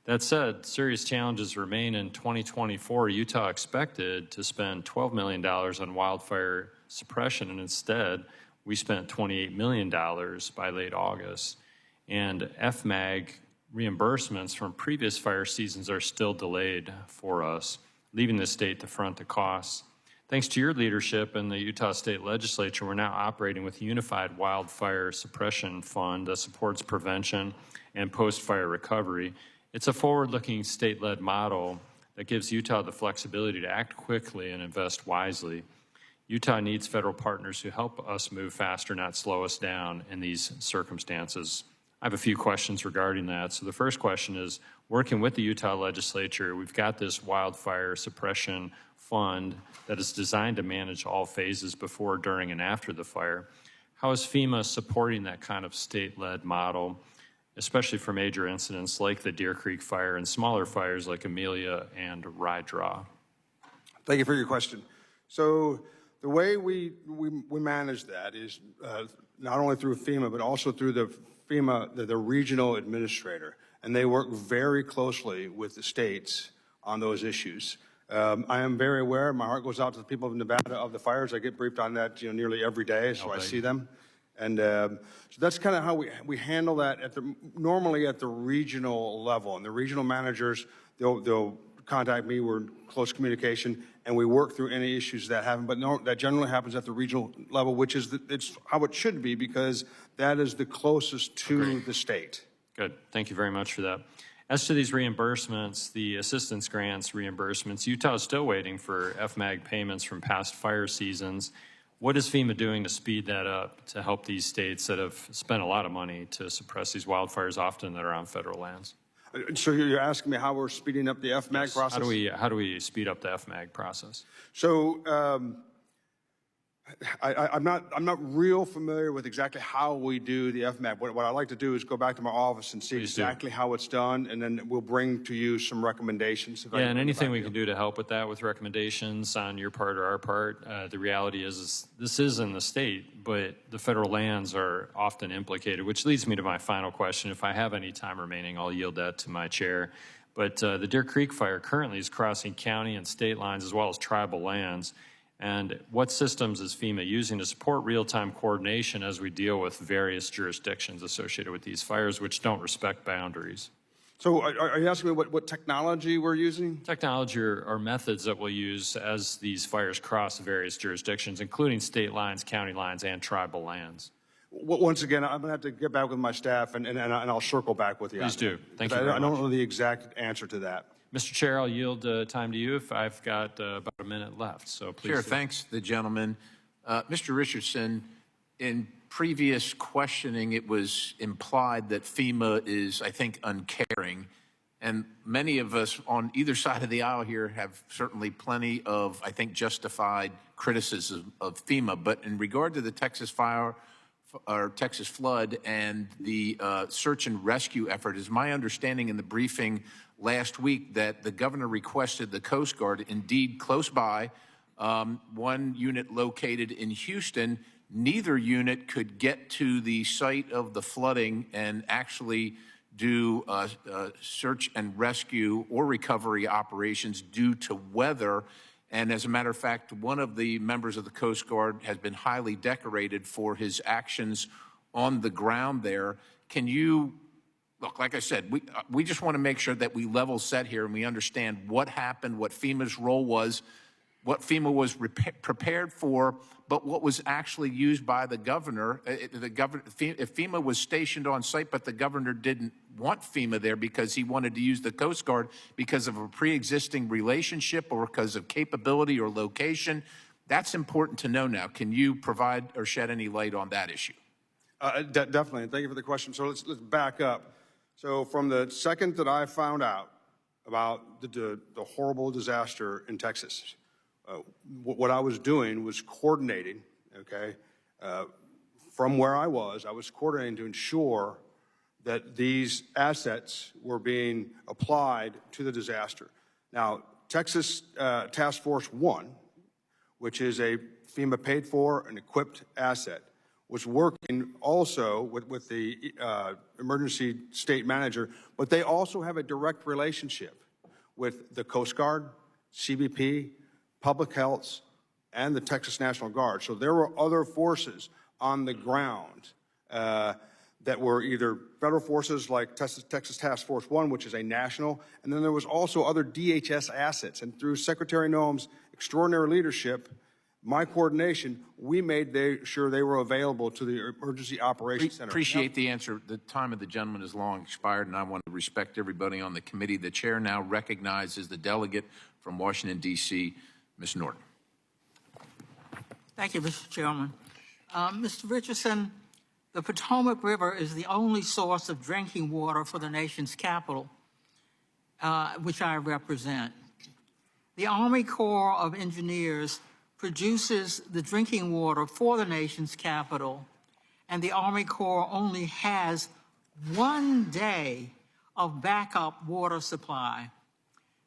Speaker 7: That said, serious challenges remain. In 2024. Utah expected to spend $12 million on wildfire suppression, and instead, we spent $28 million by late August. And FMAG reimbursements from previous fire seasons are still delayed for us, leaving the state to front the costs. Thanks to your leadership in the Utah State Legislature, we're now operating with a unified wildfire suppression fund that supports prevention and post-fire recovery. It's a forward-looking state-led model that gives Utah the flexibility to act quickly and invest wisely. Utah needs federal partners who help us move faster, not slow us down in these circumstances. I have a few questions regarding that. So the first question is, working with the Utah legislature, we've got this wildfire suppression fund that is designed to manage all phases before, during, and after the fire. How is FEMA supporting that kind of state-led model, especially for major incidents like the Deer Creek fire and smaller fires like Amelia and Rye Draw?
Speaker 5: Thank you for your question. So the way we manage that is not only through FEMA, but also through the FEMA, the regional administrator, and they work very closely with the states on those issues. I am very aware, my heart goes out to the people of Nevada of the fires. I get briefed on that nearly every day, so I see them. And so that's kind of how we handle that normally at the regional level. And the regional managers, they'll contact me, we're in close communication, and we work through any issues that happen. But no, that generally happens at the regional level, which is it's how it should be, because that is the closest to the state.
Speaker 7: Good. Thank you very much for that. As to these reimbursements, the assistance grants reimbursements, Utah is still waiting for FMAG payments from past fire seasons. What is FEMA doing to speed that up to help these states that have spent a lot of money to suppress these wildfires, often that are on federal lands?
Speaker 5: So you're asking me how we're speeding up the FMAG process?
Speaker 7: How do we speed up the FMAG process?
Speaker 5: So I'm not real familiar with exactly how we do the FMAG. What I like to do is go back to my office and see exactly how it's done, and then we'll bring to you some recommendations.
Speaker 7: Yeah, and anything we can do to help with that, with recommendations on your part or our part. The reality is this is in the state, but the federal lands are often implicated, which leads me to my final question. If I have any time remaining, I'll yield that to my chair. But the Deer Creek fire currently is crossing county and state lines as well as tribal lands. And what systems is FEMA using to support real-time coordination as we deal with various jurisdictions associated with these fires, which don't respect boundaries?
Speaker 5: So are you asking me what technology we're using?
Speaker 7: Technology or methods that we'll use as these fires cross various jurisdictions, including state lines, county lines, and tribal lands.
Speaker 5: Once again, I'm going to have to get back with my staff, and I'll circle back with you.
Speaker 7: Please do. Thank you very much.
Speaker 5: I don't know the exact answer to that.
Speaker 7: Mr. Chair, I'll yield time to you if I've got about a minute left, so please.
Speaker 2: Chair, thanks the gentleman. Mr. Richardson, in previous questioning, it was implied that FEMA is, I think, uncaring. And many of us on either side of the aisle here have certainly plenty of, I think, justified criticism of FEMA. But in regard to the Texas fire or Texas flood and the search and rescue effort, is my understanding in the briefing last week that the governor requested the Coast Guard, indeed close by, one unit located in Houston. Neither unit could get to the site of the flooding and actually do search and rescue or recovery operations due to weather. And as a matter of fact, one of the members of the Coast Guard has been highly decorated for his actions on the ground there. Can you, look, like I said, we just want to make sure that we level set here and we understand what happened, what FEMA's role was, what FEMA was prepared for, but what was actually used by the governor. If FEMA was stationed on site, but the governor didn't want FEMA there because he wanted to use the Coast Guard because of a pre-existing relationship or because of capability or location, that's important to know now. Can you provide or shed any light on that issue?
Speaker 5: Definitely, and thank you for the question. So let's back up. So from the second that I found out about the horrible disaster in Texas, what I was doing was coordinating, okay, from where I was coordinating to ensure that these assets were being applied to the disaster. Now, Texas Task Force 1 which is a FEMA paid for and equipped asset, was working also with the emergency state manager, but they also have a direct relationship with the Coast Guard, CBP, Public Health, and the Texas National Guard. So there were other forces on the ground that were either federal forces like Texas Task Force 1, which is a national, and then there was also other DHS assets. And through Secretary Noem's extraordinary leadership, my coordination, we made sure they were available to the Emergency Operations Center.
Speaker 2: Appreciate the answer. The time of the gentleman is long expired, and I want to respect everybody on the committee. The chair now recognizes the delegate from Washington, D.C., Ms. Norton.
Speaker 8: Thank you, Mr. Chairman. Mr. Richardson, the Potomac River is the only source of drinking water for the nation's capital, which I represent. The Army Corps of Engineers produces the drinking water for the nation's capital, and the Army Corps only has 1 day of backup water supply.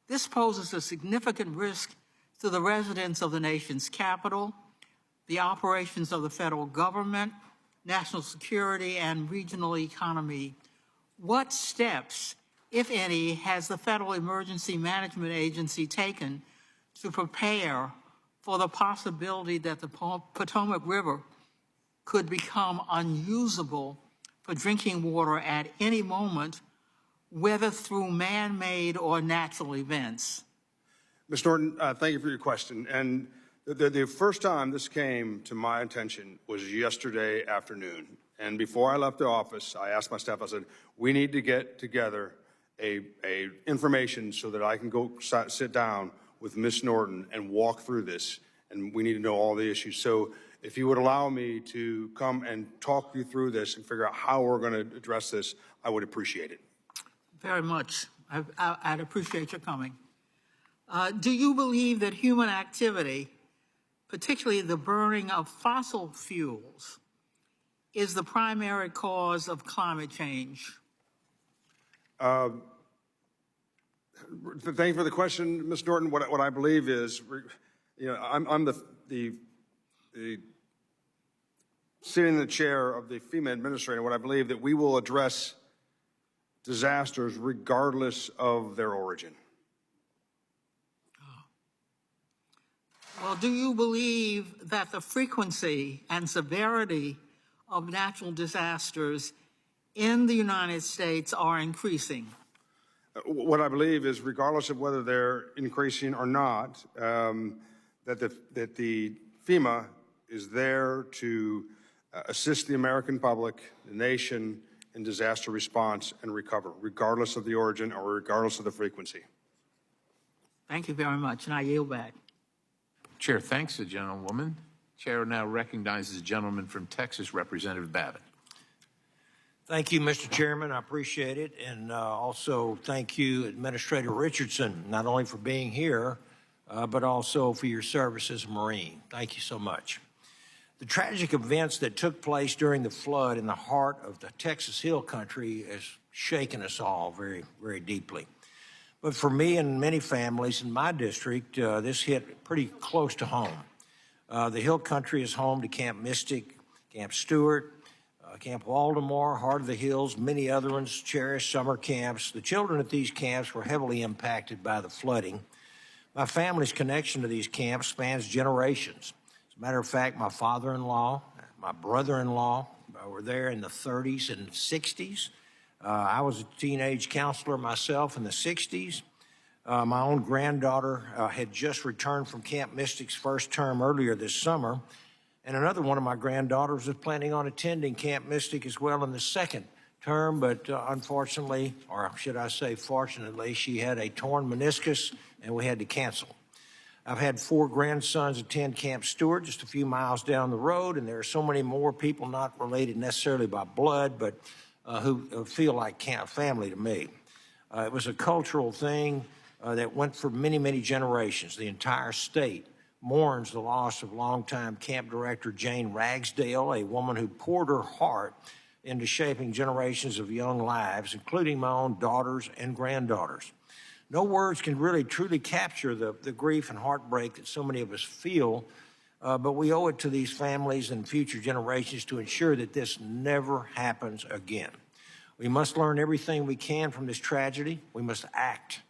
Speaker 8: This poses a significant risk to the residents of the nation's capital, the operations of the federal government, national security, and regional economy. What steps, if any, has the Federal Emergency Management Agency taken to prepare for the possibility that the Potomac River could become unusable for drinking water at any moment, whether through man-made or natural events?
Speaker 5: Ms. Norton, thank you for your question. And the first time this came to my attention was yesterday afternoon. And before I left the office, I asked my staff, I said, we need to get together a information so that I can go sit down with Ms. Norton and walk through this. And we need to know all the issues. So if you would allow me to come and talk you through this and figure out how we're going to address this, I would appreciate it.
Speaker 8: Very much. I'd appreciate your coming. Do you believe that human activity, particularly the burning of fossil fuels, is the primary cause of climate change?
Speaker 5: Thank you for the question, Ms. Norton. What I believe is, you know, I'm the sitting in the chair of the FEMA administrator. What I believe that we will address disasters regardless of their origin.
Speaker 8: Well, do you believe that the frequency and severity of natural disasters in the United States are increasing?
Speaker 5: What I believe is, regardless of whether they're increasing or not, that the FEMA is there to assist the American public, the nation, in disaster response and recover, regardless of the origin or regardless of the frequency.
Speaker 8: Thank you very much, and I yield back.
Speaker 2: Chair thanks the gentlewoman. Chair now recognizes the gentleman from Texas, Representative Babbitt.
Speaker 9: Thank you, Mr. Chairman. I appreciate it. And also thank you, Administrator Richardson, not only for being here, but also for your service as a Marine. Thank you so much. The tragic events that took place during the flood in the heart of the Texas Hill Country has shaken us all very, very deeply. But for me and many families in my district, this hit pretty close to home. The Hill Country is home to Camp Mystic, Camp Stewart, Camp Waldemar, Heart of the Hills, many other ones, cherished summer camps. The children at these camps were heavily impacted by the flooding. My family's connection to these camps spans generations. As a matter of fact, my father-in-law, my brother-in-law were there in the 30s and 60s. I was a teenage counselor myself in the 60s. My own granddaughter had just returned from Camp Mystic's first term earlier this summer, and another one of my granddaughters was planning on attending Camp Mystic as well in the second term, but unfortunately, or should I say fortunately, she had a torn meniscus and we had to cancel. I've had 4 grandsons attend Camp Stewart just a few miles down the road, and there are so many more people not related necessarily by blood, but who feel like family to me. It was a cultural thing that went for many, many generations. The entire state mourns the loss of longtime camp director Jane Ragsdale, a woman who poured her heart into shaping generations of young lives, including my own daughters and granddaughters. No words can really truly capture the grief and heartbreak that so many of us feel, but we owe it to these families and future generations to ensure that this never happens again. We must learn everything we can from this tragedy. We must act.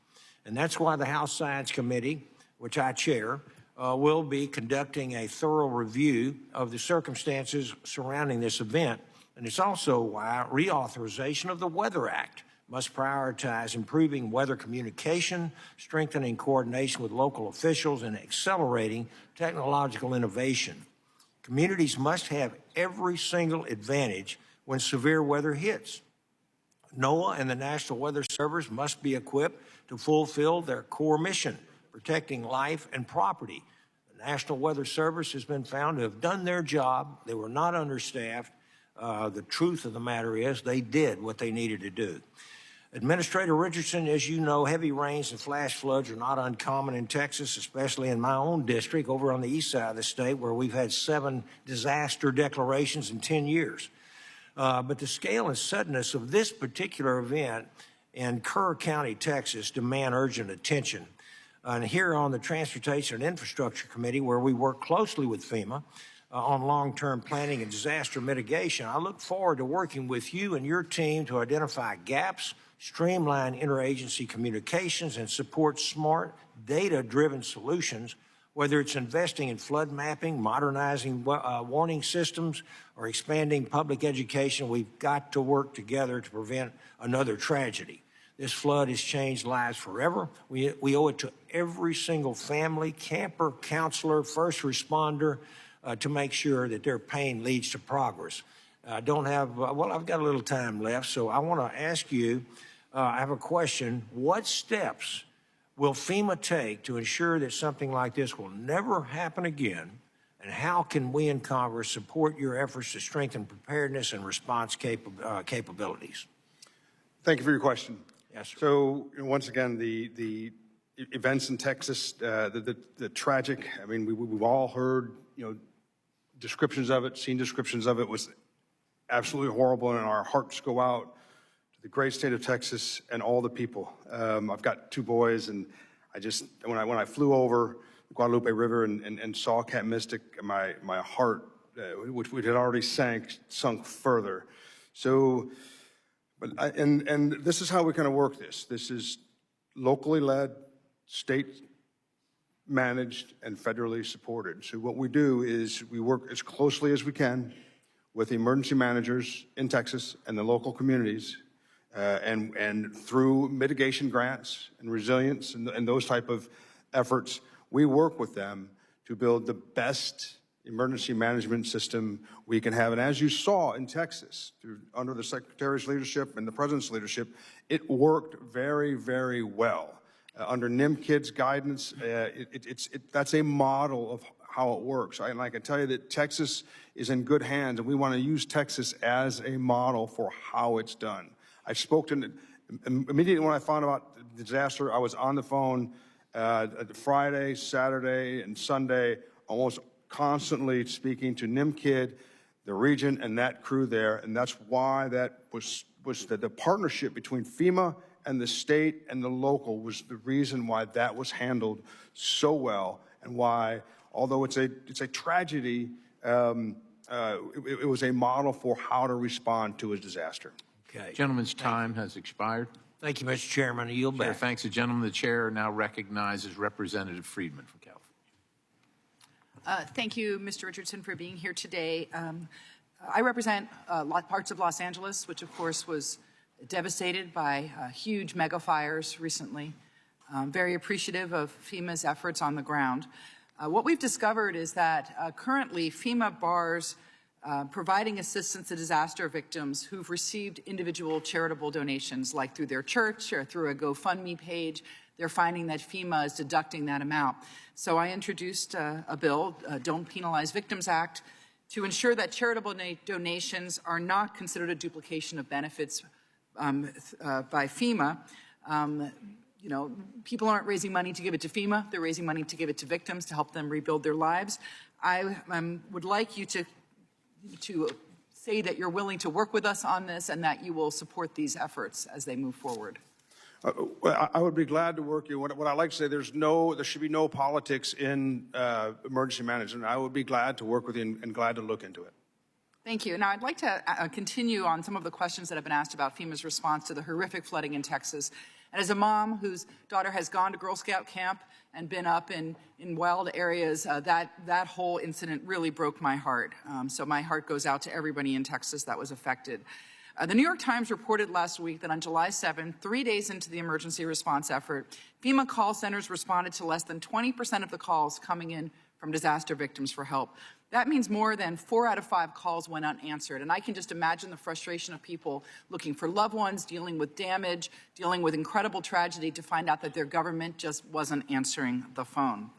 Speaker 9: And that's why the House Science Committee, which I chair, will be conducting a thorough review of the circumstances surrounding this event. And it's also why reauthorization of the Weather Act must prioritize improving weather communication, strengthening coordination with local officials, and accelerating technological innovation. Communities must have every single advantage when severe weather hits. NOAA and the National Weather Service must be equipped to fulfill their core mission, protecting life and property. The National Weather Service has been found to have done their job. They were not understaffed. The truth of the matter is they did what they needed to do. Administrator Richardson, as you know, heavy rains and flash floods are not uncommon in Texas, especially in my own district over on the east side of the state, where we've had 7 disaster declarations in 10 years. But the scale and suddenness of this particular event in Kerr County, Texas, demand urgent attention. And here on the Transportation and Infrastructure Committee, where we work closely with FEMA on long-term planning and disaster mitigation, I look forward to working with you and your team to identify gaps, streamline interagency communications, and support smart, data-driven solutions, whether it's investing in flood mapping, modernizing warning systems, or expanding public education. We've got to work together to prevent another tragedy. This flood has changed lives forever. We owe it to every single family, camper, counselor, first responder to make sure that their pain leads to progress. I don't have, well, I've got a little time left, so I want to ask you, I have a question. What steps will FEMA take to ensure that something like this will never happen again? And how can we in Congress support your efforts to strengthen preparedness and response capabilities?
Speaker 5: Thank you for your question.
Speaker 9: Yes, sir.
Speaker 5: So once again, the events in Texas, the tragic, I mean, we've all heard, descriptions of it, seen descriptions of it, was absolutely horrible, and our hearts go out to the great state of Texas and all the people. I've got 2 boys, and when I flew over the Guadalupe River and saw Camp Mystic, my heart, which had already sunk further. So, and this is how we kind of work this. This is locally led, state managed, and federally supported. So what we do is we work as closely as we can with the emergency managers in Texas and the local communities, and through mitigation grants and resilience and those type of efforts, we work with them to build the best emergency management system we can have. And as you saw in Texas, under the Secretary's leadership and the President's leadership, it worked very, very well. Under NIMKID's guidance, that's a model of how it works. And I can tell you that Texas is in good hands, and we want to use Texas as a model for how it's done. I spoke to, immediately when I found about the disaster, I was on the phone Friday, Saturday, and Sunday, almost constantly speaking to NIMKID, the region, and that crew there. And that's why that was the partnership between FEMA and the state and the local was the reason why that was handled so well, and why, although it's a tragedy, it was a model for how to respond to a disaster.
Speaker 9: Okay.
Speaker 2: Gentleman's time has expired.
Speaker 9: Thank you, Mr. Chairman. I yield back.
Speaker 2: Thanks, the gentleman. The chair now recognizes Representative Friedman from California.
Speaker 10: Thank you, Mr. Richardson, for being here today. I represent parts of Los Angeles, which of course was devastated by huge mega fires recently. Very appreciative of FEMA's efforts on the ground. What we've discovered is that currently FEMA bars providing assistance to disaster victims who've received individual charitable donations, like through their church or through a GoFundMe page. They're finding that FEMA is deducting that amount. So I introduced a bill, Don't Penalize Victims Act, to ensure that charitable donations are not considered a duplication of benefits by FEMA. You know, people aren't raising money to give it to FEMA. They're raising money to give it to victims to help them rebuild their lives. I would like you to say that you're willing to work with us on this and that you will support these efforts as they move forward.
Speaker 5: I would be glad to work you. What I like to say, there should be no politics in emergency management. I would be glad to work with you and glad to look into it.
Speaker 10: Thank you. Now, I'd like to continue on some of the questions that have been asked about FEMA's response to the horrific flooding in Texas. And as a mom whose daughter has gone to Girl Scout camp and been up in wild areas, that whole incident really broke my heart. So my heart goes out to everybody in Texas that was affected. The New York Times reported last week that on July 7th, 3 days into the emergency response effort, FEMA call centers responded to less than 20% of the calls coming in from disaster victims for help. That means more than 4 out of 5 calls went unanswered. And I can just imagine the frustration of people looking for loved ones, dealing with damage, dealing with incredible tragedy to find out that their government just wasn't answering the phone.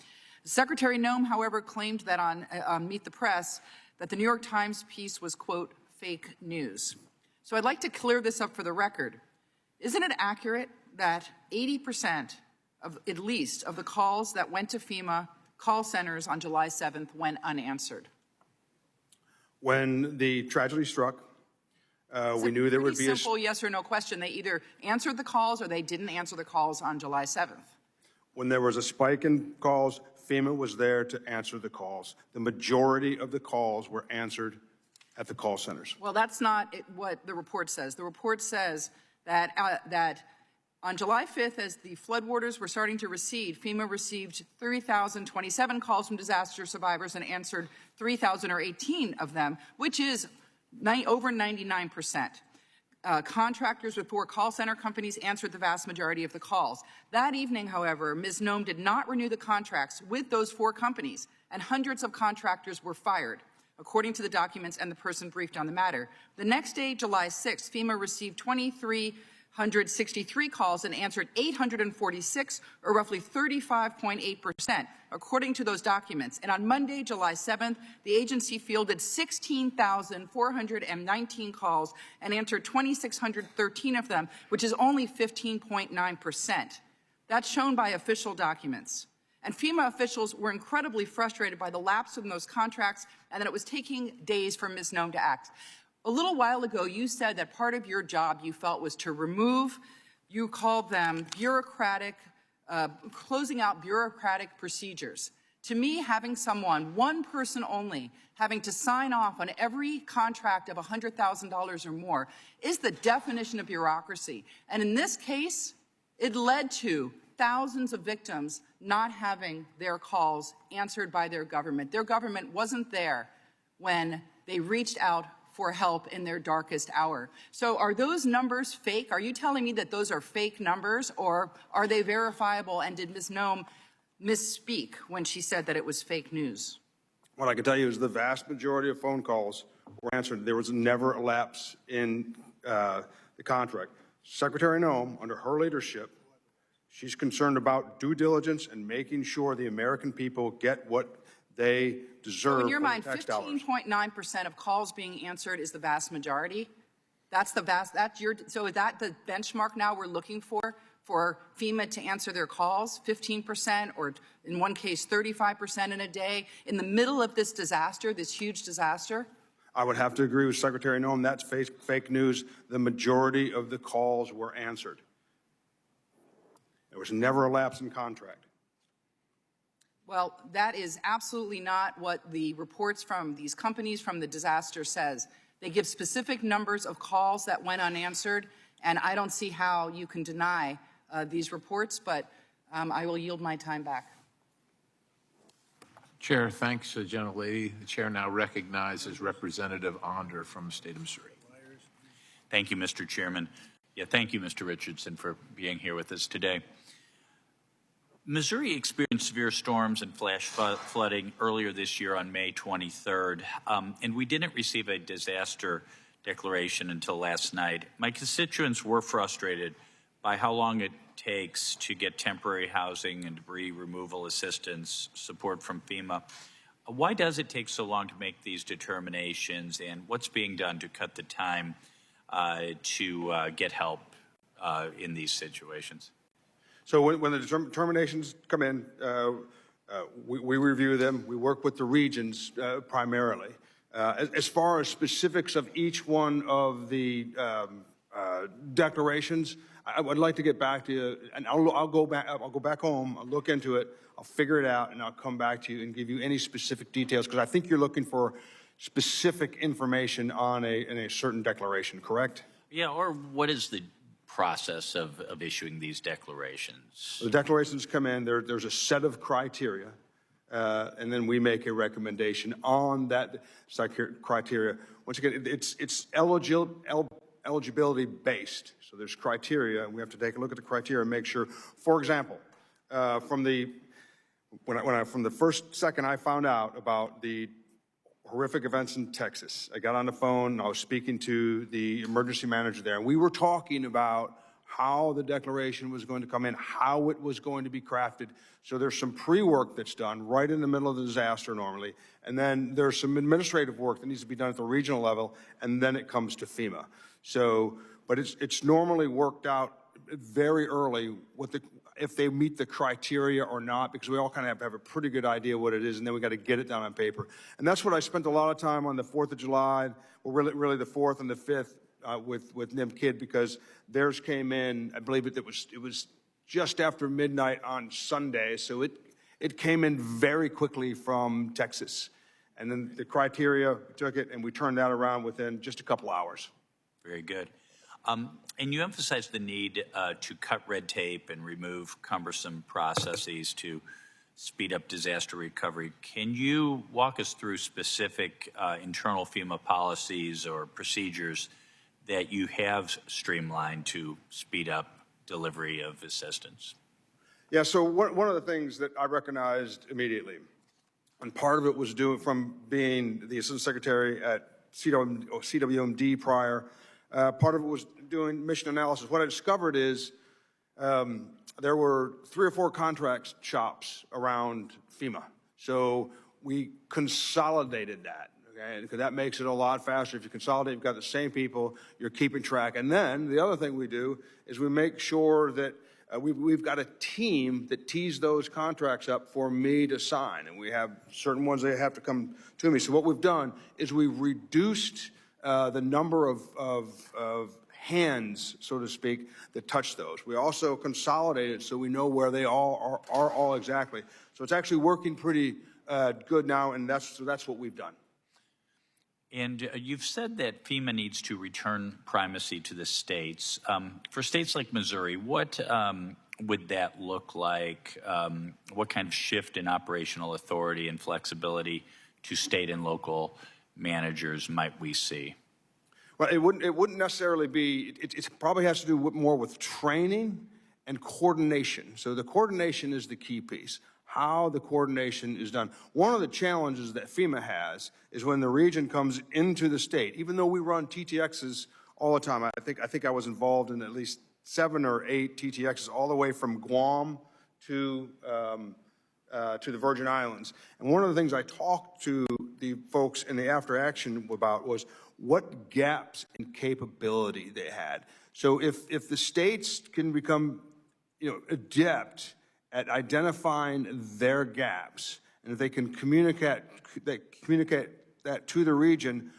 Speaker 10: Secretary Noem, however, claimed that on Meet the Press that the New York Times piece was, quote, fake news. So I'd like to clear this up for the record. Isn't it accurate that 80% of, at least, of the calls that went to FEMA call centers on July 7th went unanswered?
Speaker 5: When the tragedy struck, we knew there would be a
Speaker 10: simple yes or no question. They either answered the calls or they didn't answer the calls on July 7th.
Speaker 5: When there was a spike in calls, FEMA was there to answer the calls. The majority of the calls were answered at the call centers.
Speaker 10: Well, that's not what the report says. The report says that on July 5th, as the floodwaters were starting to recede, FEMA received 3,027 calls from disaster survivors and answered 3,018 of them, which is over 99%. Contractors with 4 call center companies answered the vast majority of the calls. That evening, however, Ms. Noem did not renew the contracts with those 4 companies, and hundreds of contractors were fired, according to the documents and the person briefed on the matter. The next day, July 6th, FEMA received 2,363 calls and answered 846, or roughly 35.8%, according to those documents. And on Monday, July 7th, the agency fielded 16,419 calls and answered 2,613 of them, which is only 15.9%. That's shown by official documents. And FEMA officials were incredibly frustrated by the lapse in those contracts and that it was taking days for Ms. Noem to act. A little while ago, you said that part of your job you felt was to remove, you called them bureaucratic, closing out bureaucratic procedures. To me, having someone, one person only, having to sign off on every contract of $100,000 or more is the definition of bureaucracy. And in this case, it led to thousands of victims not having their calls answered by their government. Their government wasn't there when they reached out for help in their darkest hour. So are those numbers fake? Are you telling me that those are fake numbers, or are they verifiable, and did Ms. Noem misspeak when she said that it was fake news?
Speaker 5: What I can tell you is the vast majority of phone calls were answered. There was never a lapse in the contract. Secretary Noem, under her leadership, she's concerned about due diligence and making sure the American people get what they deserve.
Speaker 10: So in your mind,
Speaker 5: tax dollars.
Speaker 10: 15.9% of calls being answered is the vast majority? So is that the benchmark now we're looking for FEMA to answer their calls? 15%, or in one case, 35% in a day, in the middle of this disaster, this huge disaster?
Speaker 5: I would have to agree with Secretary Noem. That's fake news. The majority of the calls were answered. There was never a lapse in contract.
Speaker 10: Well, that is absolutely not what the reports from these companies from the disaster says. They give specific numbers of calls that went unanswered, and I don't see how you can deny these reports, but I will yield my time back.
Speaker 2: Chair, thanks, gentlelady. The chair now recognizes Representative Onder from the state of Missouri.
Speaker 11: Thank you, Mr. Chairman. Thank you, Mr. Richardson, for being here with us today. Missouri experienced severe storms and flash flooding earlier this year on May 23rd, and we didn't receive a disaster declaration until last night. My constituents were frustrated by how long it takes to get temporary housing and debris removal assistance support from FEMA. Why does it take so long to make these determinations, and what's being done to cut the time to get help in these situations?
Speaker 5: So when the determinations come in, we review them. We work with the regions primarily. As far as specifics of each one of the declarations, I would like to get back to you, and I'll go back home, I'll look into it, I'll figure it out, and I'll come back to you and give you any specific details, because I think you're looking for specific information on a certain declaration, correct?
Speaker 11: Yeah, or what is the process of issuing these declarations?
Speaker 5: The declarations come in, there's a set of criteria, and then we make a recommendation on that criteria. Once again, it's eligibility based. So there's criteria, and we have to take a look at the criteria and make sure. For example, from the first second I found out about the horrific events in Texas, I got on the phone, I was speaking to the emergency manager there, and we were talking about how the declaration was going to come in, how it was going to be crafted. So there's some pre-work that's done right in the middle of the disaster normally, and then there's some administrative work that needs to be done at the regional level, and then it comes to FEMA. So, but it's normally worked out very early if they meet the criteria or not, because we all kind of have a pretty good idea what it is, and then we got to get it down on paper. And that's what I spent a lot of time on the 4th of July, well, really the 4th and the 5th with NIM Kid, because theirs came in, I believe it was just after midnight on Sunday, so it came in very quickly from Texas. And then the criteria, we took it, and we turned that around within just a couple hours.
Speaker 11: Very good. And you emphasize the need to cut red tape and remove cumbersome processes to speed up disaster recovery. Can you walk us through specific internal FEMA policies or procedures that you have streamlined to speed up delivery of assistance?
Speaker 5: Yeah, so one of the things that I recognized immediately, and part of it was from being the Assistant Secretary at CWMD prior, part of it was doing mission analysis. What I discovered is there were 3 or 4 contract shops around FEMA. So we consolidated that, okay? Because that makes it a lot faster. If you consolidate, you've got the same people, you're keeping track. And then the other thing we do is we make sure that we've got a team that tees those contracts up for me to sign. And we have certain ones that have to come to me. So what we've done is we've reduced the number of hands, so to speak, that touch those. We also consolidated so we know where they all are all exactly. So it's actually working pretty good now, and that's what we've done.
Speaker 11: And you've said that FEMA needs to return primacy to the states. For states like Missouri, what would that look like? What kind of shift in operational authority and flexibility to state and local managers might we see?
Speaker 5: Well, it wouldn't necessarily be, it probably has to do more with training and coordination. So the coordination is the key piece, how the coordination is done. One of the challenges that FEMA has is when the region comes into the state, even though we run TTXs all the time, I think I was involved in at least 7 or 8 TTXs all the way from Guam to the Virgin Islands. And one of the things I talked to the folks in the after action about was what gaps in capability they had. So if the states can become, adept at identifying their gaps, and if they can communicate that to the region,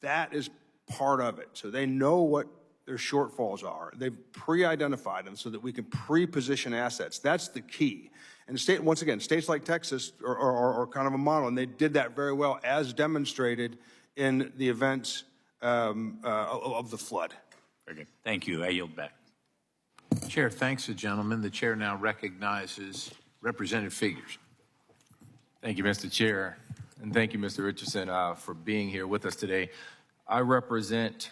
Speaker 5: that is part of it. So they know what their shortfalls are. They've pre-identified them so that we can pre-position assets. That's the key. And once again, states like Texas are kind of a model, and they did that very well, as demonstrated in the events of the flood.
Speaker 11: Very good. Thank you. I yield back.
Speaker 2: Chair thanks the gentleman. The chair now recognizes Representative Figures.
Speaker 12: Thank you, Mr. Chair, and thank you, Mr. Richardson, for being here with us today. I represent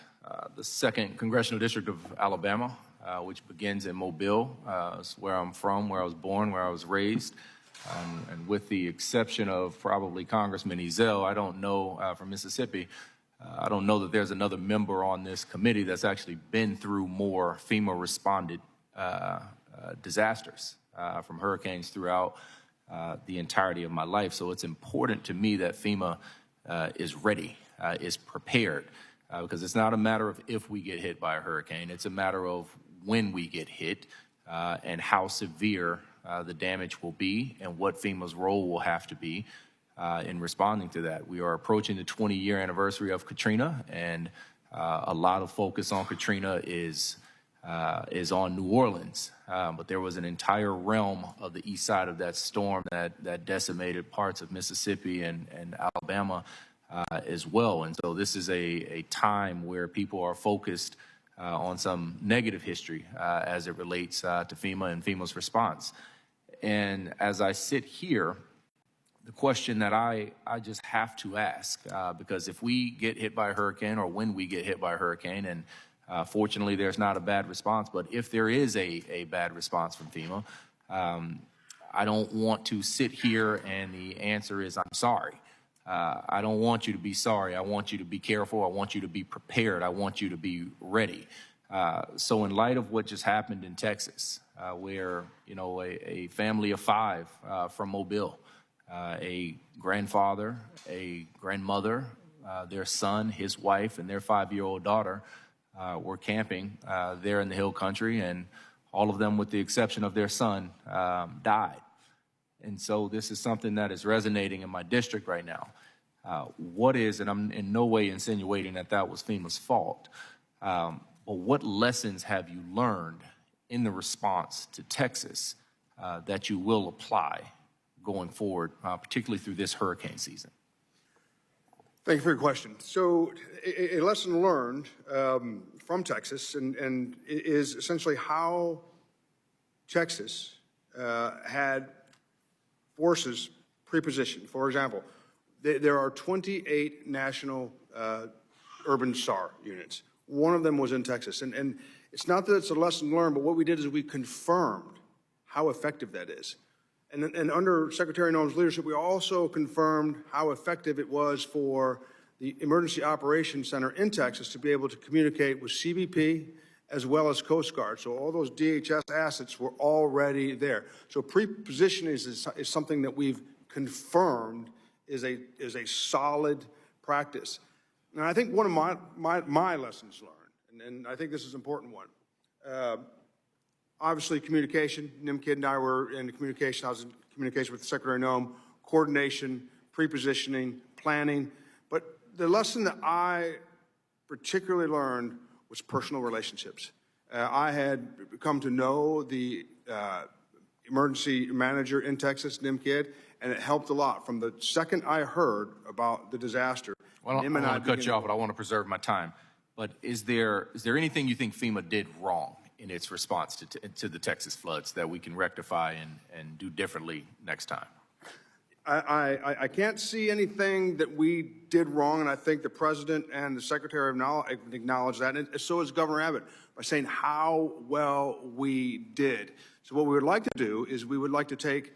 Speaker 12: the 2nd Congressional District of Alabama, which begins in Mobile. It's where I'm from, where I was born, where I was raised. And with the exception of probably Congressman Ezell, I don't know, from Mississippi, I don't know that there's another member on this committee that's actually been through more FEMA-responded disasters from hurricanes throughout the entirety of my life. So it's important to me that FEMA is ready, is prepared, because it's not a matter of if we get hit by a hurricane. It's a matter of when we get hit and how severe the damage will be and what FEMA's role will have to be in responding to that. We are approaching the 20-year anniversary of Katrina, and a lot of focus on Katrina is is on New Orleans, but there was an entire realm of the east side of that storm that decimated parts of Mississippi and Alabama as well. And so this is a time where people are focused on some negative history as it relates to FEMA and FEMA's response. And as I sit here, the question that I just have to ask, because if we get hit by a hurricane or when we get hit by a hurricane, and fortunately there's not a bad response, but if there is a bad response from FEMA, I don't want to sit here and the answer is I'm sorry. I don't want you to be sorry. I want you to be careful. I want you to be prepared. I want you to be ready. So in light of what just happened in Texas, where, a family of 5 from Mobile, a grandfather, a grandmother, their son, his wife, and their 5-year-old daughter were camping there in the hill country, and all of them, with the exception of their son, died. And so this is something that is resonating in my district right now. And I'm in no way insinuating that was FEMA's fault, but what lessons have you learned in the response to Texas that you will apply going forward, particularly through this hurricane season?
Speaker 5: Thank you for your question. So a lesson learned from Texas and is essentially how Texas had forces pre-positioned. For example, there are 28 national urban SAR units. One of them was in Texas. And it's not that it's a lesson learned, but what we did is we confirmed how effective that is. And under Secretary Noem's leadership, we also confirmed how effective it was for the Emergency Operations Center in Texas to be able to communicate with CBP as well as Coast Guard. So all those DHS assets were already there. So pre-positioning is something that we've confirmed is a solid practice. And I think one of my lessons learned, and I think this is an important one, obviously communication. NIMKID and I were in communication. I was in communication with Secretary Noem, coordination, pre-positioning, planning. But the lesson that I particularly learned was personal relationships. I had come to know the emergency manager in Texas, NIMKID, and it helped a lot. From the second I heard about the disaster,
Speaker 12: well, I want to cut you off, but I want to preserve my time. But is there anything you think FEMA did wrong in its response to the Texas floods that we can rectify and do differently next time?
Speaker 5: I can't see anything that we did wrong, and I think the President and the Secretary have acknowledged that, and so is Governor Abbott, by saying how well we did. So what we would like to do is we would like to take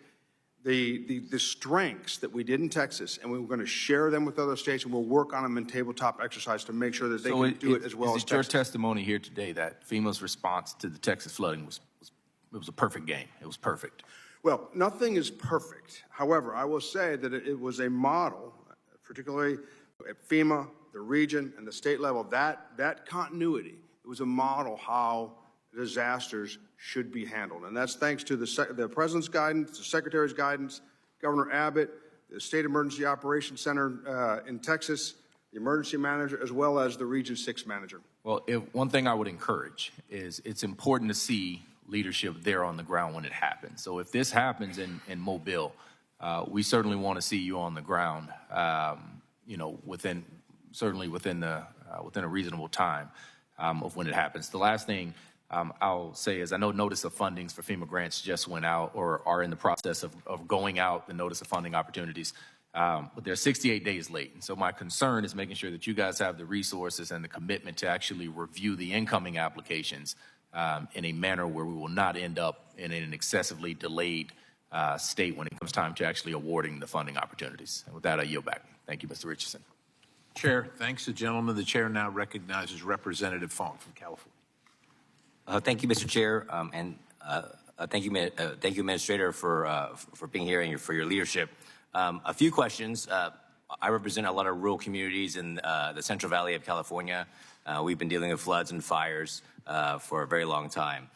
Speaker 5: the strengths that we did in Texas, and we're going to share them with other states, and we'll work on them in tabletop exercise to make sure that they can do it as well as Texas.
Speaker 12: Is it your testimony here today that FEMA's response to the Texas flooding was a perfect game? It was perfect.
Speaker 5: Well, nothing is perfect. However, I will say that it was a model, particularly at FEMA, the region, and the state level, that continuity. It was a model how disasters should be handled. And that's thanks to the President's guidance, the Secretary's guidance, Governor Abbott, the State Emergency Operations Center in Texas, the emergency manager, as well as the Region 6 manager.
Speaker 12: Well, one thing I would encourage is it's important to see leadership there on the ground when it happens. So if this happens in Mobile, we certainly want to see you on the ground, within a reasonable time of when it happens. The last thing I'll say is I know notice of fundings for FEMA grants just went out or are in the process of going out, the notice of funding opportunities, but they're 68 days late. And so my concern is making sure that you guys have the resources and the commitment to actually review the incoming applications in a manner where we will not end up in an excessively delayed state when it comes time to actually awarding the funding opportunities. And with that, I yield back. Thank you, Mr. Richardson.
Speaker 2: Chair, thanks to the gentleman. The chair now recognizes Representative Fong from California.
Speaker 13: Thank you, Mr. Chair, and thank you, Administrator, for being here and for your leadership. A few questions. I represent a lot of rural communities in the Central Valley of California. We've been dealing with floods and fires for a very long time.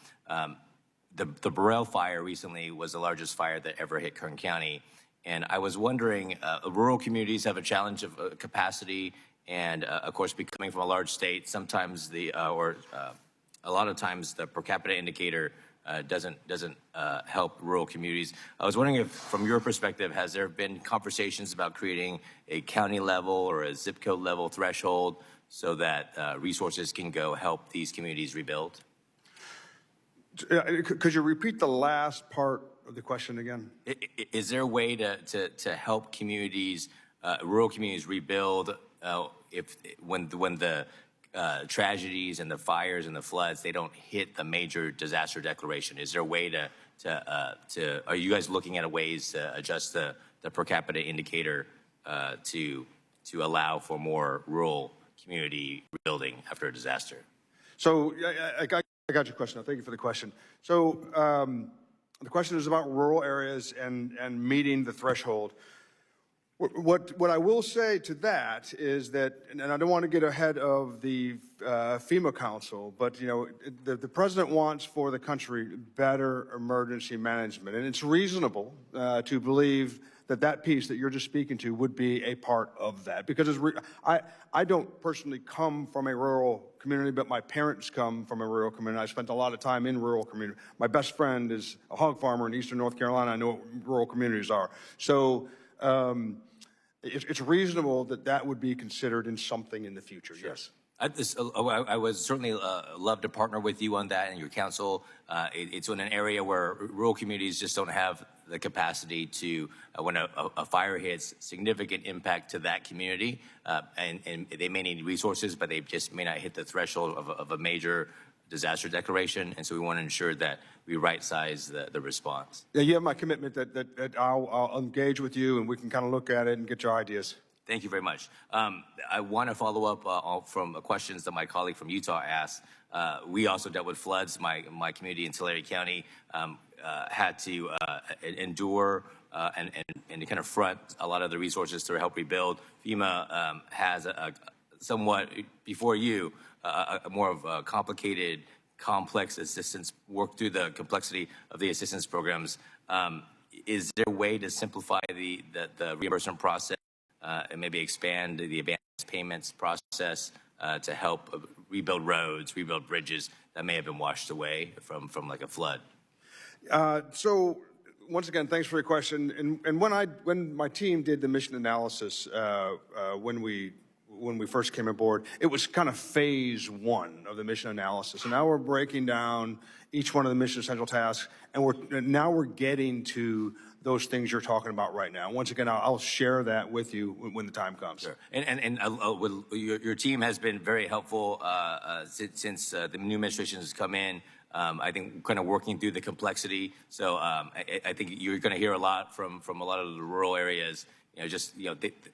Speaker 13: The Burrell fire recently was the largest fire that ever hit Kern County. And I was wondering, rural communities have a challenge of capacity and, of course, coming from a large state, sometimes a lot of times the per capita indicator doesn't help rural communities. I was wondering if, from your perspective, has there been conversations about creating a county level or a zip code level threshold so that resources can go help these communities rebuild?
Speaker 5: Could you repeat the last part of the question again?
Speaker 13: Is there a way to help communities, rural communities, rebuild when the tragedies and the fires and the floods, they don't hit the major disaster declaration? Is there a way are you guys looking at ways to adjust the per capita indicator to allow for more rural community rebuilding after a disaster?
Speaker 5: So I got your question. Thank you for the question. So the question is about rural areas and meeting the threshold. What I will say to that is that, and I don't want to get ahead of the FEMA Council, but the president wants for the country better emergency management, and it's reasonable to believe that piece that you're just speaking to would be a part of that. Because I don't personally come from a rural community, but my parents come from a rural community. I spent a lot of time in rural community. My best friend is a hog farmer in eastern North Carolina. I know what rural communities are. So it's reasonable that would be considered in something in the future, sure. Yes.
Speaker 13: I would certainly love to partner with you on that and your council. It's in an area where rural communities just don't have the capacity to, when a fire hits, significant impact to that community, and they may need resources, but they just may not hit the threshold of a major disaster declaration, and so we want to ensure that we right-size the response.
Speaker 5: Yeah, you have my commitment that I'll engage with you, and we can kind of look at it and get your ideas.
Speaker 13: Thank you very much. I want to follow up from questions that my colleague from Utah asked. We also dealt with floods. My community in Tulare County had to endure and kind of front a lot of the resources to help rebuild. FEMA has somewhat, before you, more of a complicated, complex assistance, work through the complexity of the assistance programs. Is there a way to simplify the reimbursement process and maybe expand the advance payments process to help rebuild roads, rebuild bridges that may have been washed away from like a flood?
Speaker 5: So once again, thanks for your question. And when my team did the mission analysis, when we first came aboard, it was kind of phase one of the mission analysis. And now we're breaking down each one of the mission essential tasks, and now we're getting to those things you're talking about right now. Once again, I'll share that with you when the time comes.
Speaker 13: Sure. And your team has been very helpful since the new administration has come in. I think kind of working through the complexity. So I think you're going to hear a lot from a lot of the rural areas.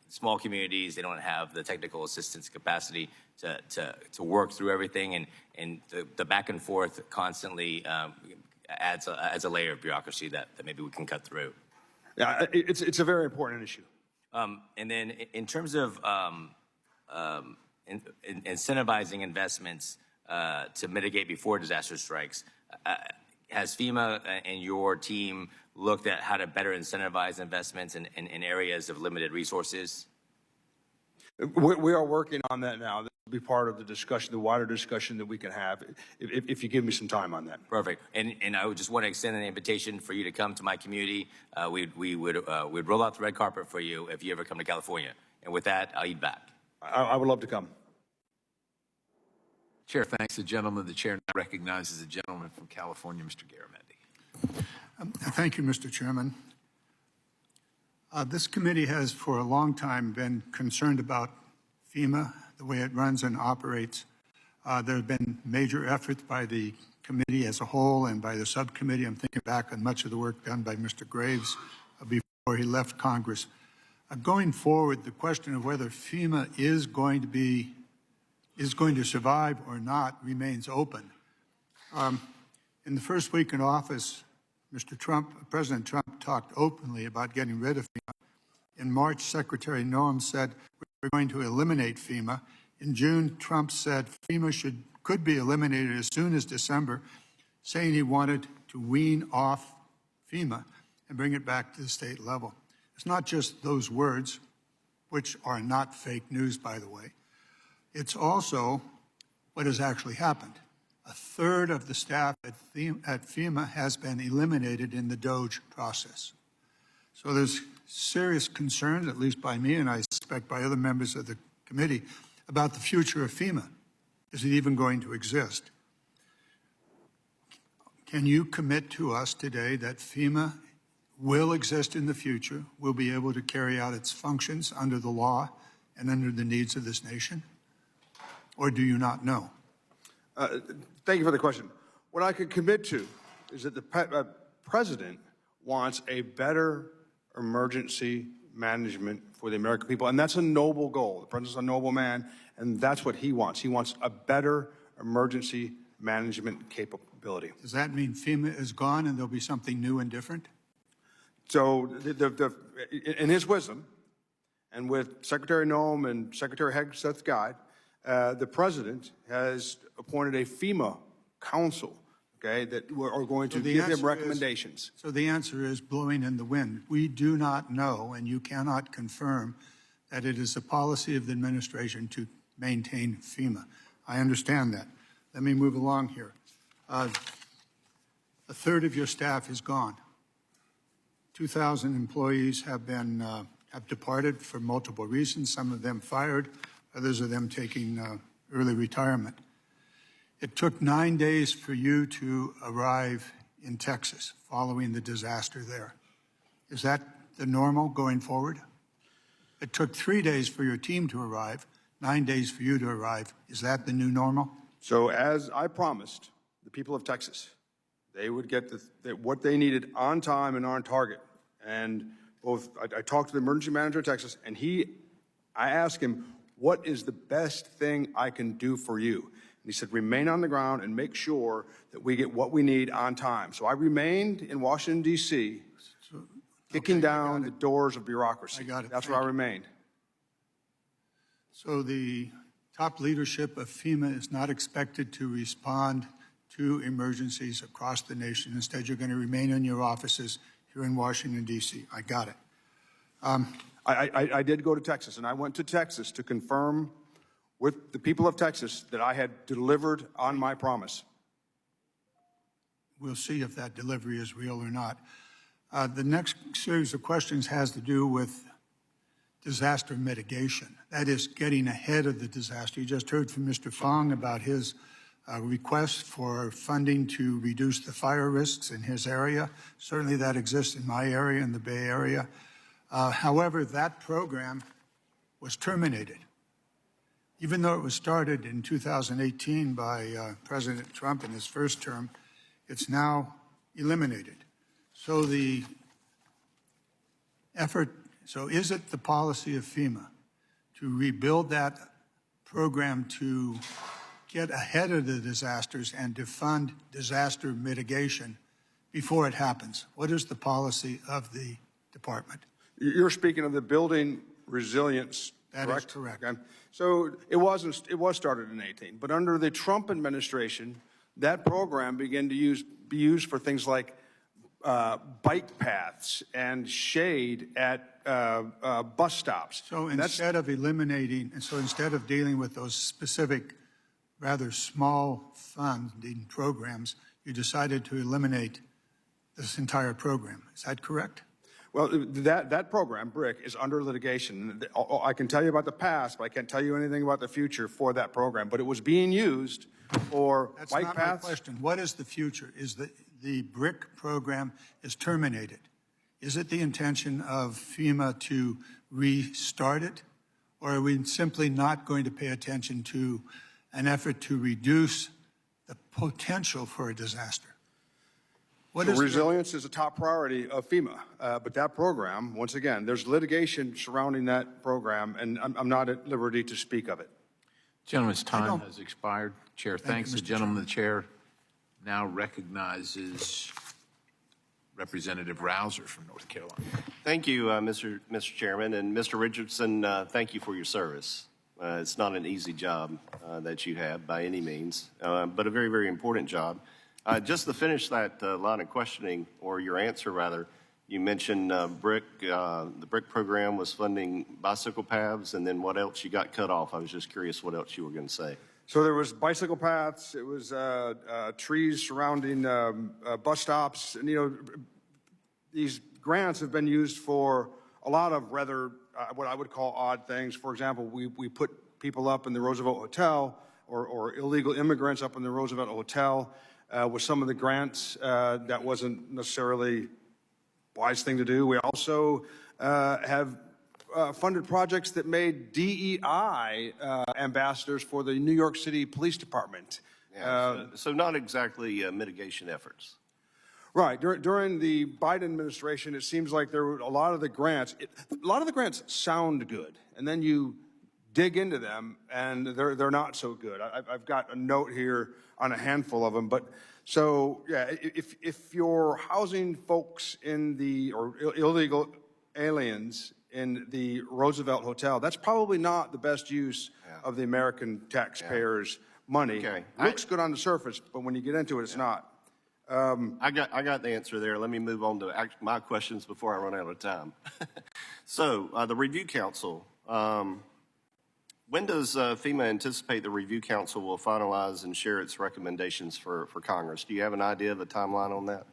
Speaker 13: Small communities, they don't have the technical assistance capacity to work through everything, and the back and forth constantly adds a layer of bureaucracy that maybe we can cut through.
Speaker 5: Yeah, it's a very important issue.
Speaker 13: And then in terms of incentivizing investments to mitigate before disaster strikes, has FEMA and your team looked at how to better incentivize investments in areas of limited resources?
Speaker 5: We are working on that now. This will be part of the discussion, the wider discussion that we can have, if you give me some time on that.
Speaker 13: Perfect. And I would just want to extend an invitation for you to come to my community. We'd roll out the red carpet for you if you ever come to California. And with that, I'll eat back.
Speaker 5: I would love to come.
Speaker 2: Chair thanks the gentleman. The chair now recognizes the gentleman from California, Mr. Garamendi.
Speaker 14: Thank you, Mr. Chairman. This committee has for a long time been concerned about FEMA, the way it runs and operates. There have been major efforts by the committee as a whole and by the subcommittee. I'm thinking back on much of the work done by Mr. Graves before he left Congress. Going forward, the question of whether FEMA is going to survive or not remains open. In the first week in office, President Trump talked openly about getting rid of FEMA. In March, Secretary Noem said we're going to eliminate FEMA. In June, Trump said FEMA could be eliminated as soon as December, saying he wanted to wean off FEMA and bring it back to the state level. It's not just those words, which are not fake news, by the way. It's also what has actually happened. A third of the staff at FEMA has been eliminated in the DOGE process. So there's serious concerns, at least by me, and I suspect by other members of the committee, about the future of FEMA. Is it even going to exist? Can you commit to us today that FEMA will exist in the future, will be able to carry out its functions under the law and under the needs of this nation? Or do you not know?
Speaker 5: Thank you for the question. What I can commit to is that the president wants a better emergency management for the American people, and that's a noble goal. The president's a noble man, and that's what he wants. He wants a better emergency management capability.
Speaker 14: Does that mean FEMA is gone and there'll be something new and different?
Speaker 5: So in his wisdom, and with Secretary Noem and Secretary Hegseth's guide, the president has appointed a FEMA council, okay, that are going to give him recommendations.
Speaker 14: So the answer is blowing in the wind. We do not know, and you cannot confirm, that it is the policy of the administration to maintain FEMA. I understand that. Let me move along here. A third of your staff is gone. 2,000 employees have departed for multiple reasons, some of them fired, others of them taking early retirement. It took 9 days for you to arrive in Texas following the disaster there. Is that the normal going forward? It took 3 days for your team to arrive, 9 days for you to arrive. Is that the new normal?
Speaker 5: So as I promised the people of Texas, they would get what they needed on time and on target. And I talked to the emergency manager of Texas, and I asked him, what is the best thing I can do for you? And he said, remain on the ground and make sure that we get what we need on time. So I remained in Washington, D.C., kicking down the doors of bureaucracy.
Speaker 14: I got it.
Speaker 5: That's where I remained.
Speaker 14: So the top leadership of FEMA is not expected to respond to emergencies across the nation. Instead, you're going to remain in your offices here in Washington, D.C. I got it.
Speaker 5: I did go to Texas, and I went to Texas to confirm with the people of Texas that I had delivered on my promise.
Speaker 14: We'll see if that delivery is real or not. The next series of questions has to do with disaster mitigation. That is getting ahead of the disaster. You just heard from Mr. Fong about his request for funding to reduce the fire risks in his area. Certainly that exists in my area, in the Bay Area. However, that program was terminated. Even though it was started in 2018 by President Trump in his first term, it's now eliminated. So the effort, so is it the policy of FEMA to rebuild that program to get ahead of the disasters and to fund disaster mitigation before it happens? What is the policy of the department?
Speaker 5: You're speaking of the building resilience,
Speaker 14: That
Speaker 5: correct?
Speaker 14: is correct.
Speaker 5: Okay. So it was started in 2018, but under the Trump administration, that program began to be used for things like bike paths and shade at bus stops.
Speaker 14: So instead of dealing with those specific, rather small funding programs, you decided to eliminate this entire program. Is that correct?
Speaker 5: Well, that program, BRIC, is under litigation. I can tell you about the past, but I can't tell you anything about the future for that program. But it was being used for
Speaker 14: That's
Speaker 5: bike
Speaker 14: not
Speaker 5: paths.
Speaker 14: my question. What is the future? Is the BRIC program is terminated? Is it the intention of FEMA to restart it? Or are we simply not going to pay attention to an effort to reduce the potential for a disaster?
Speaker 5: Resilience is a top priority of FEMA, but that program, once again, there's litigation surrounding that program, and I'm not at liberty to speak of it.
Speaker 2: Gentleman's time has expired. Chair thanks the
Speaker 14: Mr.
Speaker 2: gentleman. The chair now recognizes Representative Rouser from North Carolina.
Speaker 15: Thank you, Mr. Chairman, and Mr. Richardson, thank you for your service. It's not an easy job that you have by any means, but a very, very important job. Just to finish that line of questioning, or your answer rather, you mentioned BRIC. The BRIC program was funding bicycle paths, and then what else you got cut off? I was just curious what else you were going to say.
Speaker 5: So there was bicycle paths, it was trees surrounding bus stops, and these grants have been used for a lot of rather what I would call odd things. For example, we put people up in the Roosevelt Hotel or illegal immigrants up in the Roosevelt Hotel with some of the grants. That wasn't necessarily a wise thing to do. We also have funded projects that made DEI ambassadors for the New York City Police Department.
Speaker 15: Yeah, so not exactly mitigation efforts.
Speaker 5: Right. During the Biden administration, it seems like there were a lot of the grants. A lot of the grants sound good, and then you dig into them, and they're not so good. I've got a note here on a handful of them, but so yeah, if you're housing folks in the or illegal aliens in the Roosevelt Hotel, that's probably not the best use of the American taxpayers' money.
Speaker 15: Okay.
Speaker 5: Looks good on the surface, but when you get into it, it's not.
Speaker 15: I got the answer there. Let me move on to my questions before I run out of time. So the Review Council, when does FEMA anticipate the Review Council will finalize and share its recommendations for Congress? Do you have an idea of a timeline on that?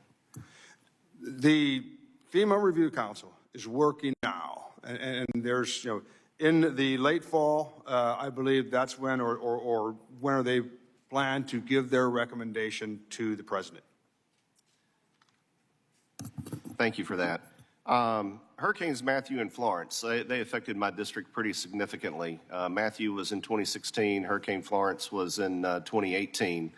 Speaker 5: The FEMA Review Council is working now, and there's, in the late fall, I believe that's when, or when are they plan to give their recommendation to the president.
Speaker 15: Thank you for that. Hurricanes Matthew and Florence, they affected my district pretty significantly. Matthew was in 2016, Hurricane Florence was in 2018.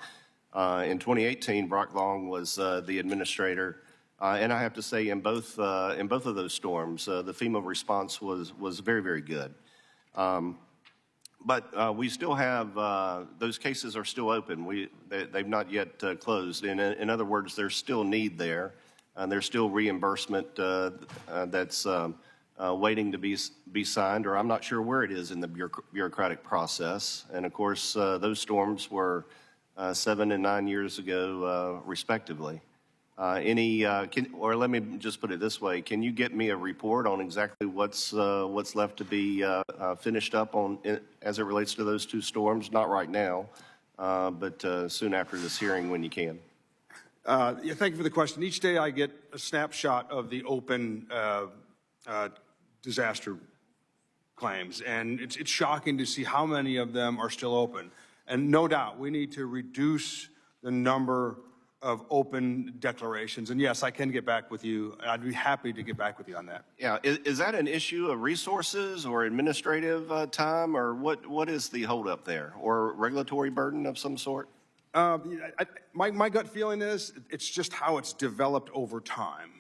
Speaker 15: In 2018, Brock Long was the administrator. And I have to say, in both of those storms, the FEMA response was very, very good. But we still have, those cases are still open. They've not yet closed. In other words, there's still need there. And there's still reimbursement that's waiting to be signed, or I'm not sure where it is in the bureaucratic process. And of course, those storms were 7 and 9 years ago, respectively. Or let me just put it this way: can you get me a report on exactly what's left to be finished up on as it relates to those two storms? Not right now, but soon after this hearing, when you can.
Speaker 5: Yeah, thank you for the question. Each day I get a snapshot of the open disaster claims, and it's shocking to see how many of them are still open. And no doubt, we need to reduce the number of open declarations. And yes, I can get back with you. I'd be happy to get back with you on that.
Speaker 15: Yeah, is that an issue of resources or administrative time, or what is the holdup there, or regulatory burden of some sort?
Speaker 5: My gut feeling is it's just how it's developed over time.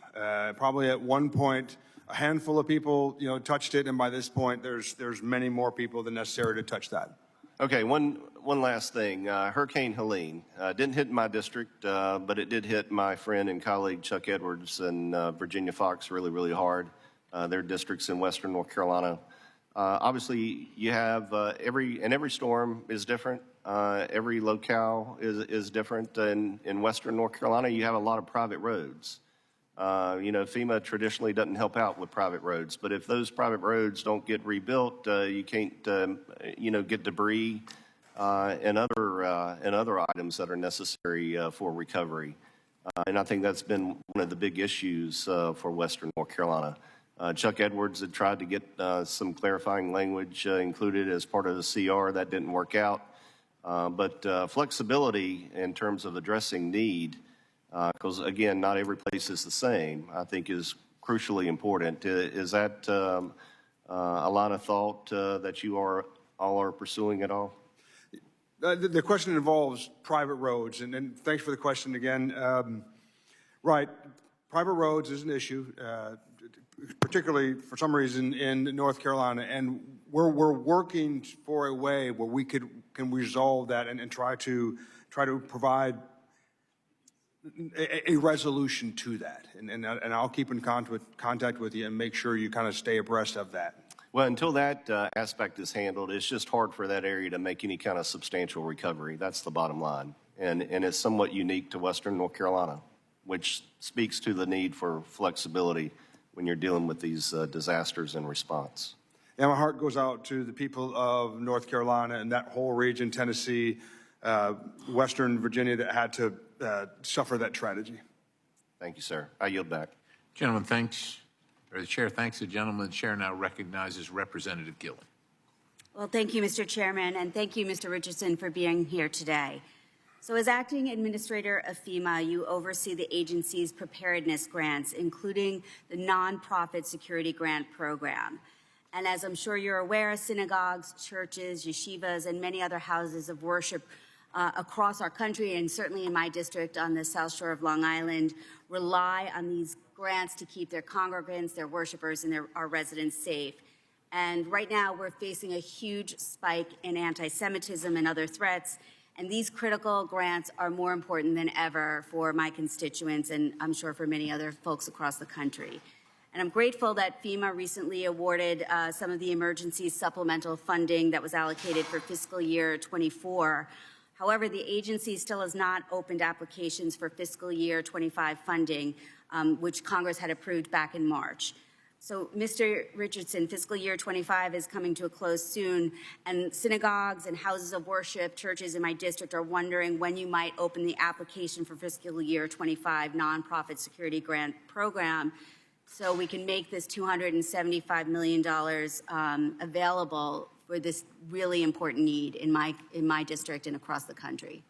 Speaker 5: Probably at one point, a handful of people, touched it, and by this point, there's many more people than necessary to touch that.
Speaker 15: Okay, one last thing. Hurricane Helene didn't hit my district, but it did hit my friend and colleague Chuck Edwards and Virginia Fox really, really hard. Their districts in western North Carolina. Obviously, you have every storm is different. Every locale is different. In western North Carolina, you have a lot of private roads. FEMA traditionally doesn't help out with private roads, but if those private roads don't get rebuilt, you can't, get debris and other items that are necessary for recovery. And I think that's been one of the big issues for western North Carolina. Chuck Edwards had tried to get some clarifying language included as part of the CR. That didn't work out. But flexibility in terms of addressing need, because again, not every place is the same, I think is crucially important. Is that a line of thought that you all are pursuing at all?
Speaker 5: The question involves private roads, and thanks for the question again. Right, private roads is an issue, particularly for some reason in North Carolina, and we're working for a way where we can resolve that and try to provide a resolution to that. And I'll keep in contact with you and make sure you kind of stay abreast of that.
Speaker 15: Well, until that aspect is handled, it's just hard for that area to make any kind of substantial recovery. That's the bottom line. And it's somewhat unique to western North Carolina, which speaks to the need for flexibility when you're dealing with these disasters and response.
Speaker 5: And my heart goes out to the people of North Carolina and that whole region, Tennessee, Western Virginia, that had to suffer that tragedy.
Speaker 15: Thank you, sir. I yield back.
Speaker 2: Gentleman, thanks. Or the chair thanks the gentleman. The chair now recognizes Representative Gillen.
Speaker 16: Well, thank you, Mr. Chairman, and thank you, Mr. Richardson, for being here today. So as acting administrator of FEMA, you oversee the agency's preparedness grants, including the nonprofit security grant program. And as I'm sure you're aware, synagogues, churches, yeshivas, and many other houses of worship across our country, and certainly in my district on the South Shore of Long Island, rely on these grants to keep their congregants, their worshipers, and our residents safe. And right now, we're facing a huge spike in anti-Semitism and other threats, and these critical grants are more important than ever for my constituents, and I'm sure for many other folks across the country. And I'm grateful that FEMA recently awarded some of the emergency supplemental funding that was allocated for fiscal year 24. However, the agency still has not opened applications for fiscal year 25 funding, which Congress had approved back in March. So, Mr. Richardson, fiscal year 25 is coming to a close soon, and synagogues and houses of worship, churches in my district are wondering when you might open the application for fiscal year 25 nonprofit security grant program so we can make this $275 million available for this really important need in my district and across the country.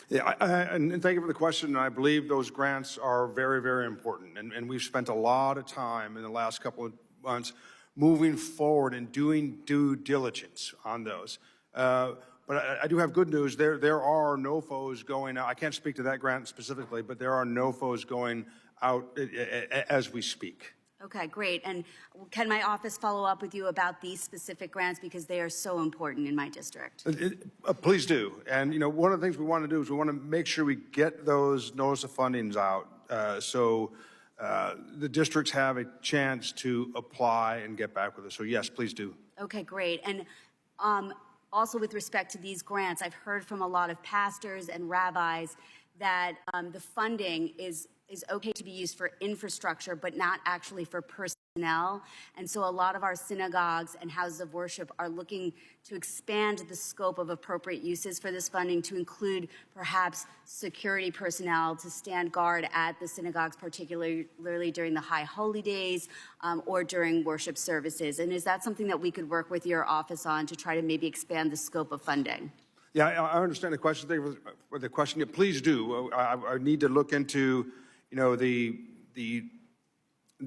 Speaker 5: Yeah, and thank you for the question. I believe those grants are very, very important. And we've spent a lot of time in the last couple of months moving forward and doing due diligence on those. But I do have good news. There are NOFOs going out. I can't speak to that grant specifically, but there are NOFOs going out as we speak.
Speaker 16: Okay, great. And can my office follow up with you about these specific grants because they are so important in my district?
Speaker 5: Please do. And, you know, one of the things we want to do is we want to make sure we get those notice of fundings out so the districts have a chance to apply and get back with us. So, yes, please do.
Speaker 16: Okay, great. And also with respect to these grants, I've heard from a lot of pastors and rabbis that the funding is okay to be used for infrastructure, but not actually for personnel. And so a lot of our synagogues and houses of worship are looking to expand the scope of appropriate uses for this funding to include perhaps security personnel to stand guard at the synagogues, particularly during the high holy days or during worship services. And is that something that we could work with your office on to try to maybe expand the scope of funding?
Speaker 5: Yeah, I understand the question. Thank you for the question. Yeah, please do. I need to look into, you know, the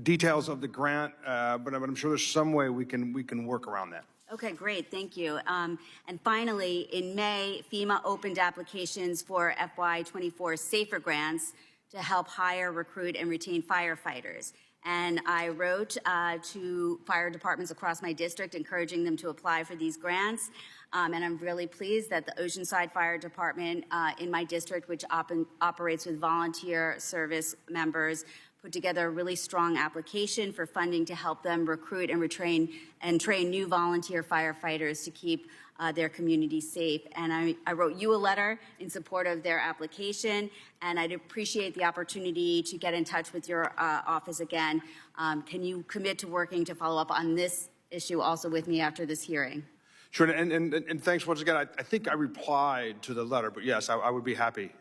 Speaker 5: details of the grant, but I'm sure there's some way we can work around that.
Speaker 16: Okay, great, thank you. And finally, in May, FEMA opened applications for FY24 SAFER grants to help hire, recruit, and retain firefighters. And I wrote to fire departments across my district encouraging them to apply for these grants. And I'm really pleased that the Oceanside Fire Department in my district, which operates with volunteer service members, put together a really strong application for funding to help them recruit and train new volunteer firefighters to keep their community safe. And I wrote you a letter in support of their application, and I'd appreciate the opportunity to get in touch with your office again. Can you commit to working to follow up on this issue also with me after this hearing?
Speaker 5: Sure, and thanks once again. I think I replied to the letter, but yes, I would be happy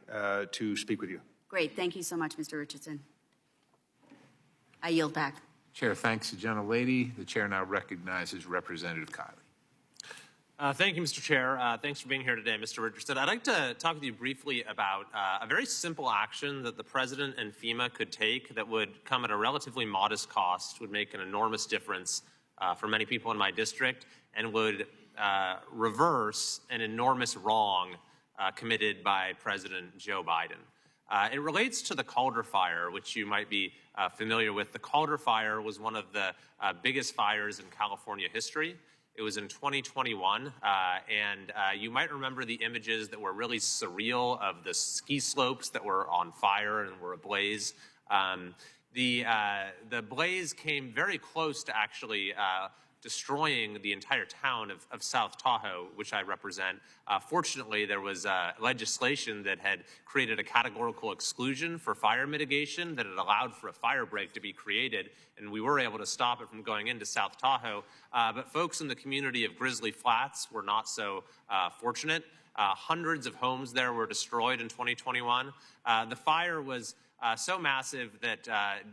Speaker 5: to speak with you.
Speaker 16: Great, thank you so much, Mr. Richardson. I yield back.
Speaker 2: Chair thanks the gentlelady. The chair now recognizes Representative Kiley.
Speaker 17: Thank you, Mr. Chair. Thanks for being here today, Mr. Richardson. I'd like to talk with you briefly about a very simple action that the President and FEMA could take that would come at a relatively modest cost, would make an enormous difference for many people in my district, and would reverse an enormous wrong committed by President Joe Biden. It relates to the Calder Fire, which you might be familiar with. The Calder Fire was one of the biggest fires in California history. It was in 2021, and you might remember the images that were really surreal of the ski slopes that were on fire and were ablaze. The blaze came very close to actually destroying the entire town of South Tahoe, which I represent. Fortunately, there was legislation that had created a categorical exclusion for fire mitigation that had allowed for a fire break to be created, and we were able to stop it from going into South Tahoe. But folks in the community of Grizzly Flats were not so fortunate. Hundreds of homes there were destroyed in 2021. The fire was so massive that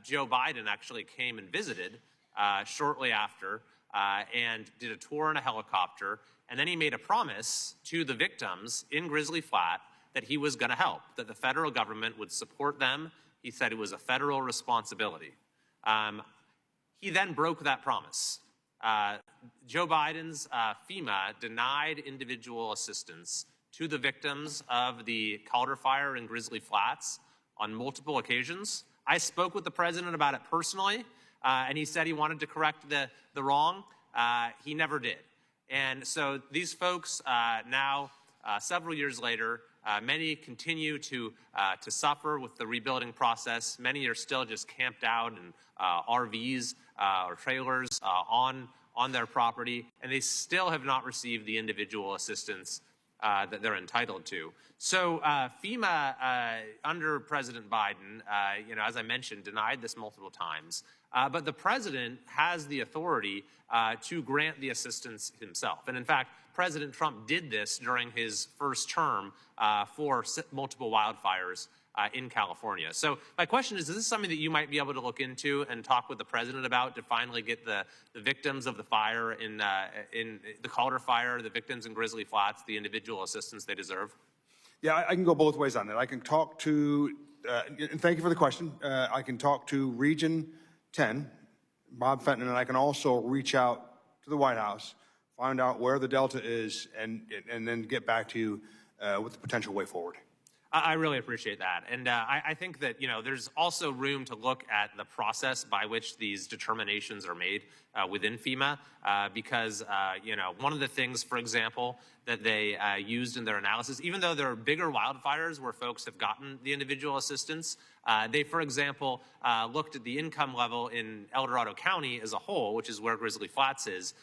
Speaker 17: Joe Biden actually came and visited shortly after and did a tour in a helicopter. And then he made a promise to the victims in Grizzly Flat that he was going to help, that the federal government would support them. He said it was a federal responsibility. He then broke that promise. Joe Biden's FEMA denied individual assistance to the victims of the Calder Fire in Grizzly Flats on multiple occasions. I spoke with the president about it personally, and he said he wanted to correct the wrong. He never did. And so these folks now, several years later, many continue to suffer with the rebuilding process. Many are still just camped out in RVs or trailers on their property, and they still have not received the individual assistance that they're entitled to. So FEMA, under President Biden, as I mentioned, denied this multiple times. But the president has the authority to grant the assistance himself. And in fact, President Trump did this during his first term for multiple wildfires in California. So my question is this something that you might be able to look into and talk with the president about to finally get the victims of the fire in the Calder Fire, the victims in Grizzly Flats, the individual assistance they deserve?
Speaker 5: Yeah, I can go both ways on that. I can talk to, and thank you for the question. I can talk to Region 10, Bob Fenton, and I can also reach out to the White House, find out where the Delta is, and then get back to you with the potential way forward.
Speaker 17: I really appreciate that. And I think that, there's also room to look at the process by which these determinations are made within FEMA because, one of the things, for example, that they used in their analysis, even though there are bigger wildfires where folks have gotten the individual assistance, they, for example, looked at the income level in El Dorado County as a whole, which is where Grizzly Flats is.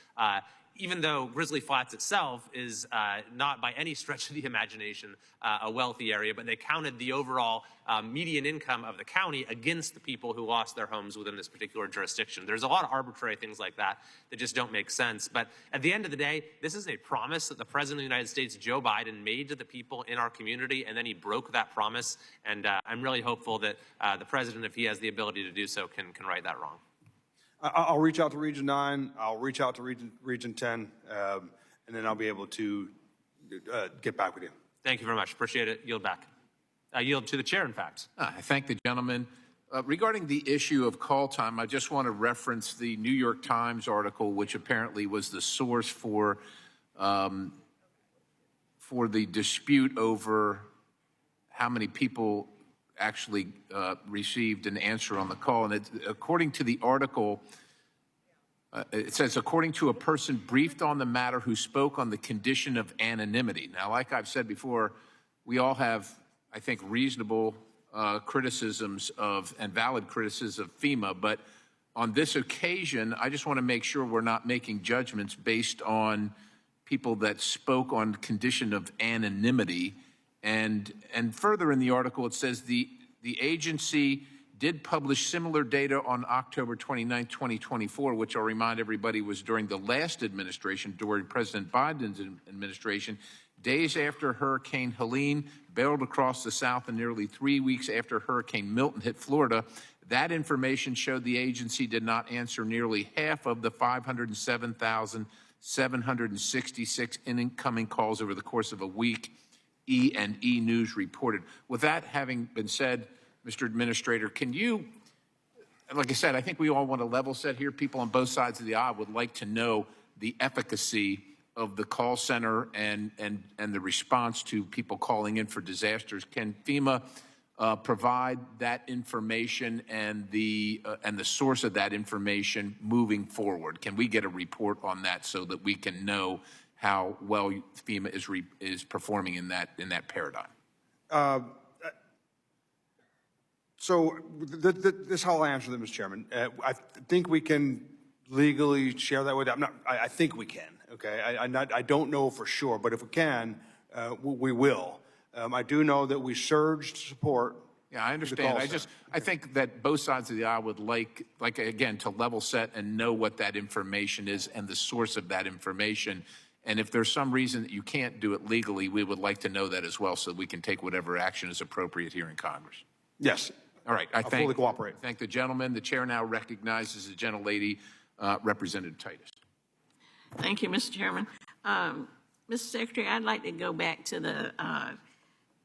Speaker 17: Even though Grizzly Flats itself is not by any stretch of the imagination a wealthy area, but they counted the overall median income of the county against the people who lost their homes within this particular jurisdiction. There's a lot of arbitrary things like that that just don't make sense. But at the end of the day, this is a promise that the President of the United States, Joe Biden, made to the people in our community, and then he broke that promise. And I'm really hopeful that the President, if he has the ability to do so, can right that wrong.
Speaker 5: I'll reach out to Region 9, I'll reach out to Region 10, and then I'll be able to get back with you.
Speaker 17: Thank you very much. Appreciate it. Yield back. Yield to the chair, in fact.
Speaker 2: I thank the gentleman. Regarding the issue of call time, I just want to reference the New York Times article, which apparently was the source for the dispute over how many people actually received an answer on the call. And according to the article, it says, according to a person briefed on the matter who spoke on the condition of anonymity. Now, like I've said before, we all have, I think, reasonable criticisms of and valid criticisms of FEMA, but on this occasion, I just want to make sure we're not making judgments based on people that spoke on condition of anonymity. And further in the article, it says the agency did publish similar data on October 29, 2024, which I'll remind everybody was during the last administration, during President Biden's administration, days after Hurricane Helene barreled across the South and nearly 3 weeks after Hurricane Milton hit Florida. That information showed the agency did not answer nearly half of the 507,766 incoming calls over the course of a week. E&E News reported. With that having been said, Mr. Administrator, can you, like I said, I think we all want to level set here. People on both sides of the aisle would like to know the efficacy of the call center and the response to people calling in for disasters. Can FEMA provide that information and the source of that information moving forward? Can we get a report on that so that we can know how well FEMA is performing in that paradigm?
Speaker 5: So this is how I'll answer that, Mr. Chairman. I think we can legally share that with you. I think we can, okay? I don't know for sure, but if we can, we will. I do know that we surged support.
Speaker 2: Yeah, I understand. I think that both sides of the aisle would like again, to level set and know what that information is and the source of that information. And if there's some reason that you can't do it legally, we would like to know that as well so we can take whatever action is appropriate here in Congress.
Speaker 5: Yes.
Speaker 2: All right.
Speaker 5: I'll fully cooperate.
Speaker 2: Thank the gentleman. The chair now recognizes the gentlelady, Representative Titus.
Speaker 18: Thank you, Mr. Chairman. Mr. Secretary, I'd like to go back to the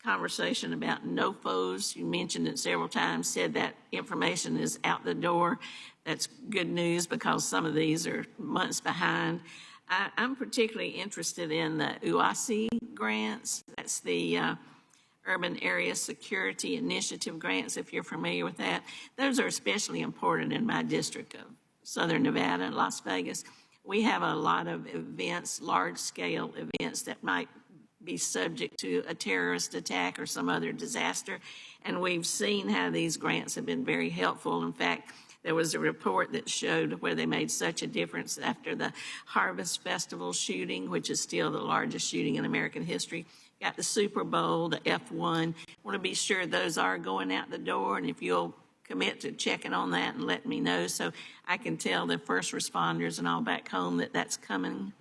Speaker 18: conversation about NOFOs. You mentioned it several times, said that information is out the door. That's good news because some of these are months behind. I'm particularly interested in the UASI grants. That's the Urban Area Security Initiative grants, if you're familiar with that. Those are especially important in my district of Southern Nevada and Las Vegas. We have a lot of events, large-scale events that might be subject to a terrorist attack or some other disaster. And we've seen how these grants have been very helpful. In fact, there was a report that showed where they made such a difference after the Harvest Festival shooting, which is still the largest shooting in American history. Got the Super Bowl, the F1. Want to be sure those are going out the door, and if you'll commit to checking on that and let me know so I can tell the first responders and all back home that that's coming.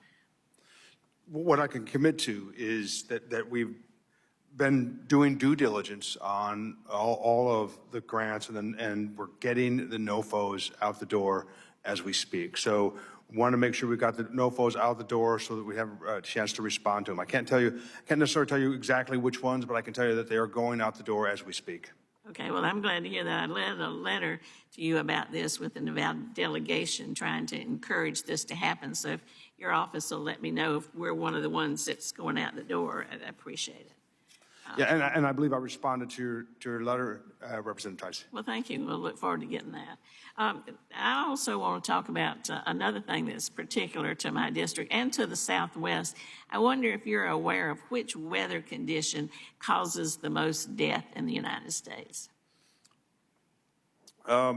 Speaker 5: What I can commit to is that we've been doing due diligence on all of the grants, and we're getting the NOFOs out the door as we speak. So want to make sure we got the NOFOs out the door so that we have a chance to respond to them. I can't necessarily tell you exactly which ones, but I can tell you that they are going out the door as we speak.
Speaker 18: Okay, well, I'm glad to hear that. I led a letter to you about this with the Nevada delegation trying to encourage this to happen. So if your office will let me know if we're one of the ones that's going out the door, I'd appreciate it.
Speaker 5: Yeah, and I believe I responded to your letter, Representative Tice.
Speaker 18: Well, thank you. We'll look forward to getting that. I also want to talk about another thing that's particular to my district and to the Southwest. I wonder if you're aware of which weather condition causes the most death in the United States.
Speaker 5: I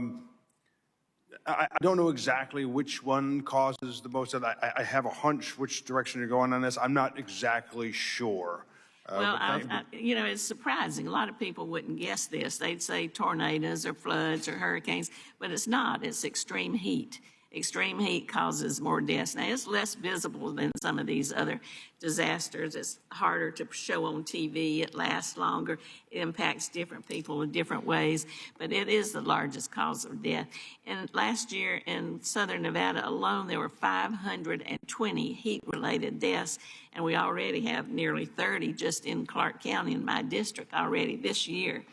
Speaker 5: don't know exactly which one causes the most. I have a hunch which direction you're going on this. I'm not exactly sure.
Speaker 18: Well, you know, it's surprising. A lot of people wouldn't guess this. They'd say tornadoes or floods or hurricanes, but it's not. It's extreme heat. Extreme heat causes more deaths. Now, it's less visible than some of these other disasters. It's harder to show on TV. It lasts longer. It impacts different people in different ways, but it is the largest cause of death. And last year in Southern Nevada alone, there were 520 heat-related deaths, and we already have nearly 30 just in Clark County in my district already this year.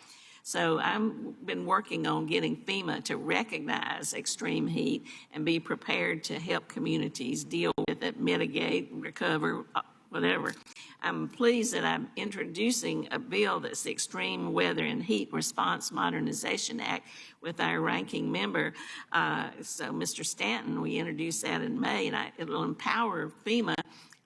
Speaker 18: So I've been working on getting FEMA to recognize extreme heat and be prepared to help communities deal with it, mitigate, recover, whatever. I'm pleased that I'm introducing a bill that's the Extreme Weather and Heat Response Modernization Act with our ranking member. So Mr. Stanton, we introduced that in May, and it'll empower FEMA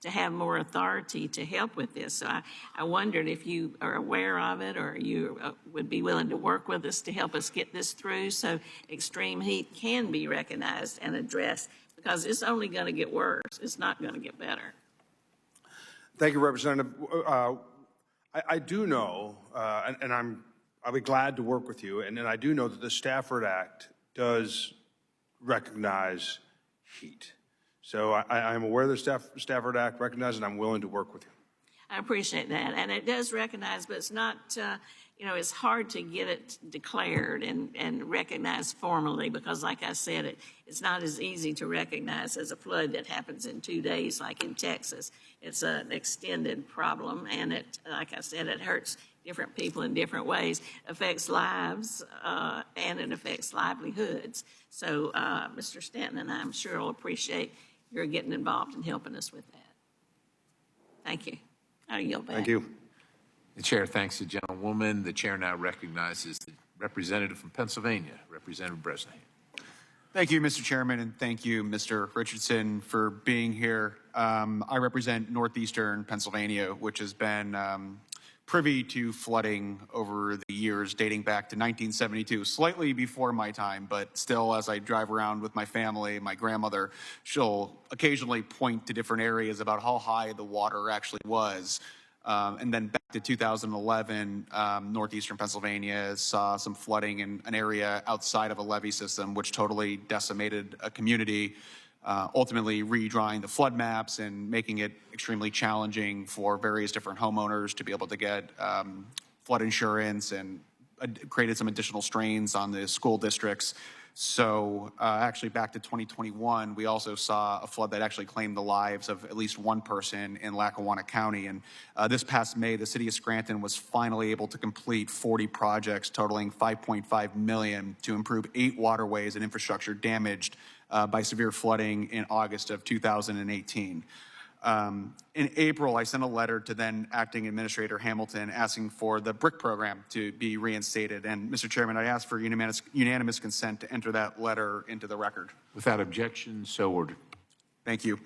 Speaker 18: to have more authority to help with this. So I wondered if you are aware of it or you would be willing to work with us to help us get this through so extreme heat can be recognized and addressed, because it's only going to get worse. It's not going to get better.
Speaker 5: Thank you, Representative. I do know, and I'll be glad to work with you, and I do know that the Stafford Act does recognize heat. So I'm aware the Stafford Act recognizes, and I'm willing to work with you.
Speaker 18: I appreciate that. And it does recognize, but it's not, you know, it's hard to get it declared and recognized formally because, like I said, it's not as easy to recognize as a flood that happens in 2 days like in Texas. It's an extended problem, and it, like I said, it hurts different people in different ways, affects lives, and it affects livelihoods. So Mr. Stanton and I'm sure will appreciate your getting involved and helping us with that. Thank you. I yield back.
Speaker 5: Thank you.
Speaker 2: The chair thanks the gentlewoman. The chair now recognizes the representative from Pennsylvania, Representative Bresnahan.
Speaker 19: Thank you, Mr. Chairman, and thank you, Mr. Richardson, for being here. I represent northeastern Pennsylvania, which has been privy to flooding over the years dating back to 1972, slightly before my time, but still, as I drive around with my family, my grandmother, she'll occasionally point to different areas about how high the water actually was. And then back to 2011, northeastern Pennsylvania saw some flooding in an area outside of a levee system, which totally decimated a community, ultimately redrawing the flood maps and making it extremely challenging for various different homeowners to be able to get flood insurance, and created some additional strains on the school districts. So actually back to 2021, we also saw a flood that actually claimed the lives of at least one person in Lackawanna County. And this past May, the city of Scranton was finally able to complete 40 projects totaling $5.5 million to improve 8 waterways and infrastructure damaged by severe flooding in August of 2018. In April, I sent a letter to then Acting Administrator Hamilton asking for the BRIC program to be reinstated. And Mr. Chairman, I ask for unanimous consent to enter that letter into the record.
Speaker 2: Without objection, so ordered.
Speaker 19: Thank you.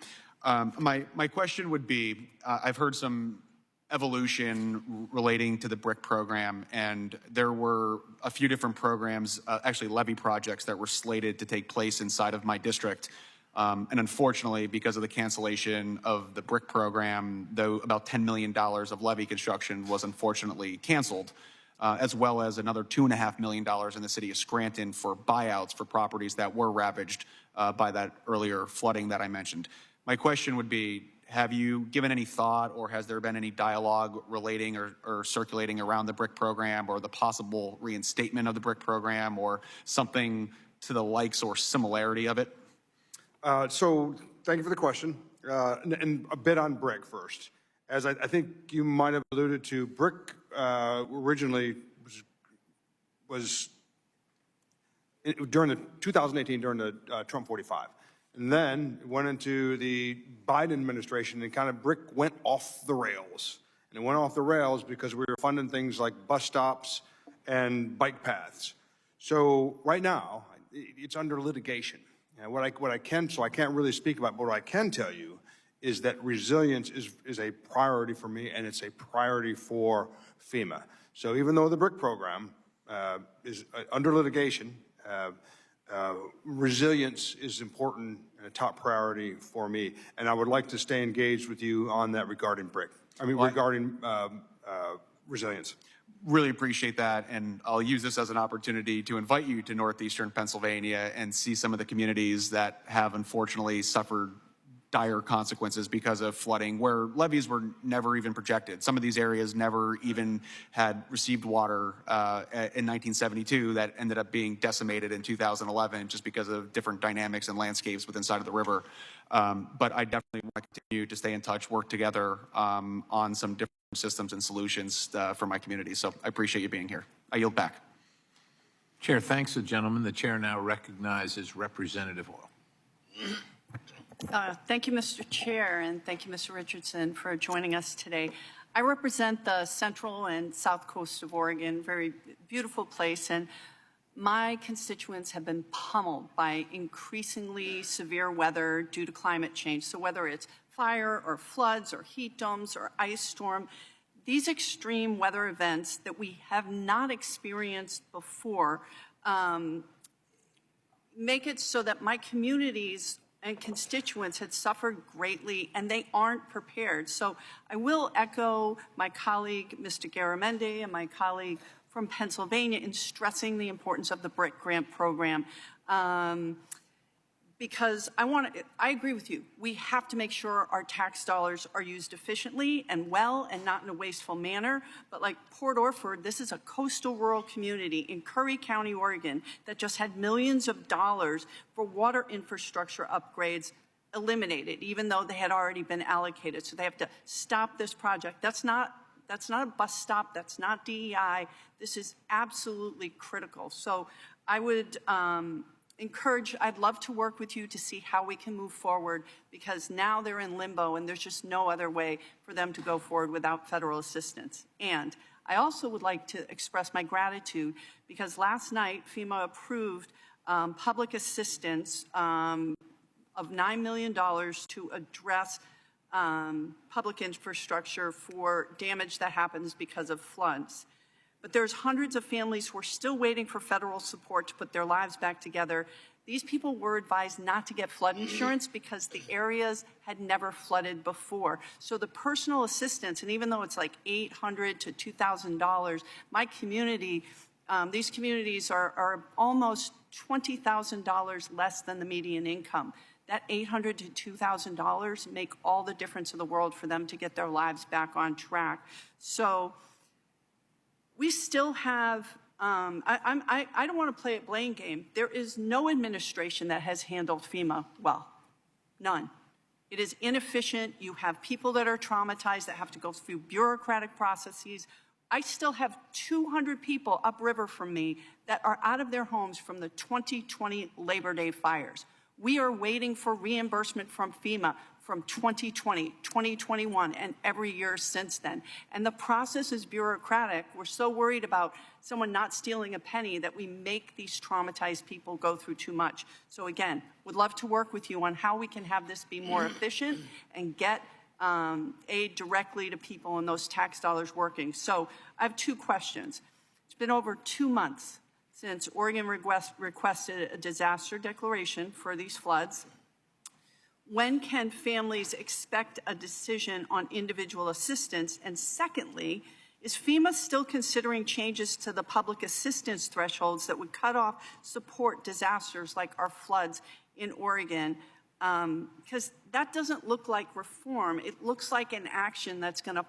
Speaker 19: My question would be, I've heard some evolution relating to the BRIC program, and there were a few different programs, actually levee projects, that were slated to take place inside of my district. And unfortunately, because of the cancellation of the BRIC program, though about $10 million of levee construction was unfortunately canceled, as well as another $2.5 million in the city of Scranton for buyouts for properties that were ravaged by that earlier flooding that I mentioned. My question would be, have you given any thought, or has there been any dialogue relating or circulating around the BRIC program, or the possible reinstatement of the BRIC program, or something to the likes or similarity of it?
Speaker 5: So thank you for the question. And a bit on BRIC first. As I think you might have alluded to, BRIC originally was during the 2018, during the Trump 45. And then it went into the Biden administration, and kind of BRIC went off the rails. And it went off the rails because we were funding things like bus stops and bike paths. So right now, it's under litigation. And what I can, so I can't really speak about, but what I can tell you is that resilience is a priority for me, and it's a priority for FEMA. So even though the BRIC program is under litigation, resilience is important and a top priority for me. And I would like to stay engaged with you on that regarding BRIC. Regarding resilience.
Speaker 19: Really appreciate that, and I'll use this as an opportunity to invite you to northeastern Pennsylvania and see some of the communities that have unfortunately suffered dire consequences because of flooding, where levees were never even projected. Some of these areas never even had received water in 1972 that ended up being decimated in 2011 just because of different dynamics and landscapes within side of the river. But I definitely want to continue to stay in touch, work together on some different systems and solutions for my community. So I appreciate you being here. I yield back.
Speaker 2: Chair thanks the gentleman. The chair now recognizes Representative Hall.
Speaker 20: Thank you, Mr. Chair, and thank you, Mr. Richardson, for joining us today. I represent the central and south coast of Oregon, very beautiful place, and my constituents have been pummeled by increasingly severe weather due to climate change. So whether it's fire or floods or heat domes or ice storm, these extreme weather events that we have not experienced before make it so that my communities and constituents had suffered greatly, and they aren't prepared. So I will echo my colleague, Mr. Garamendi, and my colleague from Pennsylvania in stressing the importance of the BRIC grant program. Because I agree with you. We have to make sure our tax dollars are used efficiently and well and not in a wasteful manner. But like Port Orford, this is a coastal rural community in Curry County, Oregon, that just had millions of dollars for water infrastructure upgrades eliminated, even though they had already been allocated. So they have to stop this project. That's not a bus stop. That's not DEI. This is absolutely critical. So I would I'd love to work with you to see how we can move forward, because now they're in limbo and there's just no other way for them to go forward without federal assistance. And I also would like to express my gratitude because last night FEMA approved public assistance of $9 million to address public infrastructure for damage that happens because of floods. But there's hundreds of families who are still waiting for federal support to put their lives back together. These people were advised not to get flood insurance because the areas had never flooded before. So the personal assistance, and even though it's like $800 to $2,000, my community, these communities are almost $20,000 less than the median income. That $800 to $2,000 make all the difference in the world for them to get their lives back on track. So we still have, I don't want to play a blame game. There is no administration that has handled FEMA well, none. It is inefficient. You have people that are traumatized that have to go through bureaucratic processes. I still have 200 people upriver from me that are out of their homes from the 2020 Labor Day fires. We are waiting for reimbursement from FEMA from 2020, 2021, and every year since then. And the process is bureaucratic. We're so worried about someone not stealing a penny that we make these traumatized people go through too much. So again, would love to work with you on how we can have this be more efficient and get aid directly to people and those tax dollars working. So I have two questions. It's been over 2 months since Oregon requested a disaster declaration for these floods. When can families expect a decision on individual assistance? And secondly, is FEMA still considering changes to the public assistance thresholds that would cut off support disasters like our floods in Oregon? Because that doesn't look like reform. It looks like an action that's going to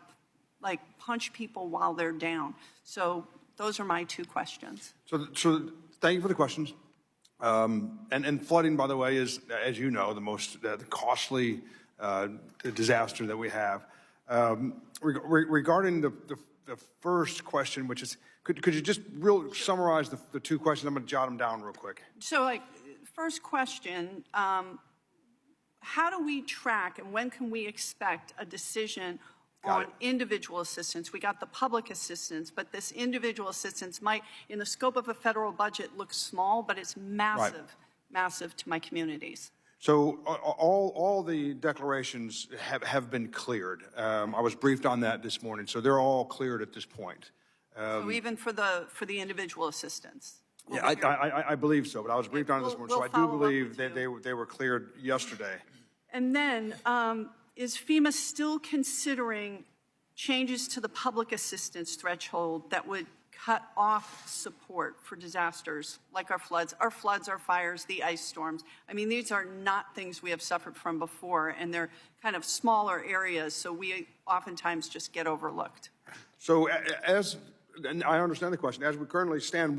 Speaker 20: like punch people while they're down. So those are my two questions.
Speaker 5: So thank you for the questions. And flooding, by the way, is, as you know, the most costly disaster that we have. Regarding the first question, which is, could you just summarize the two questions? I'm going to jot them down real quick.
Speaker 20: So, like, first question, how do we track and when can we expect a decision on individual assistance? We got the public assistance, but this individual assistance might, in the scope of a federal budget, look small, but it's massive, massive to my communities.
Speaker 5: So all the declarations have been cleared. I was briefed on that this morning, so they're all cleared at this point.
Speaker 20: So even for the individual assistance?
Speaker 5: Yeah, I believe so, but I was briefed on it this morning, so I do believe that they were cleared yesterday.
Speaker 20: And then, is FEMA still considering changes to the public assistance threshold that would cut off support for disasters like our floods, our fires, the ice storms? I mean, these are not things we have suffered from before, and they're kind of smaller areas, so we oftentimes just get overlooked.
Speaker 5: So and I understand the question. As we currently stand,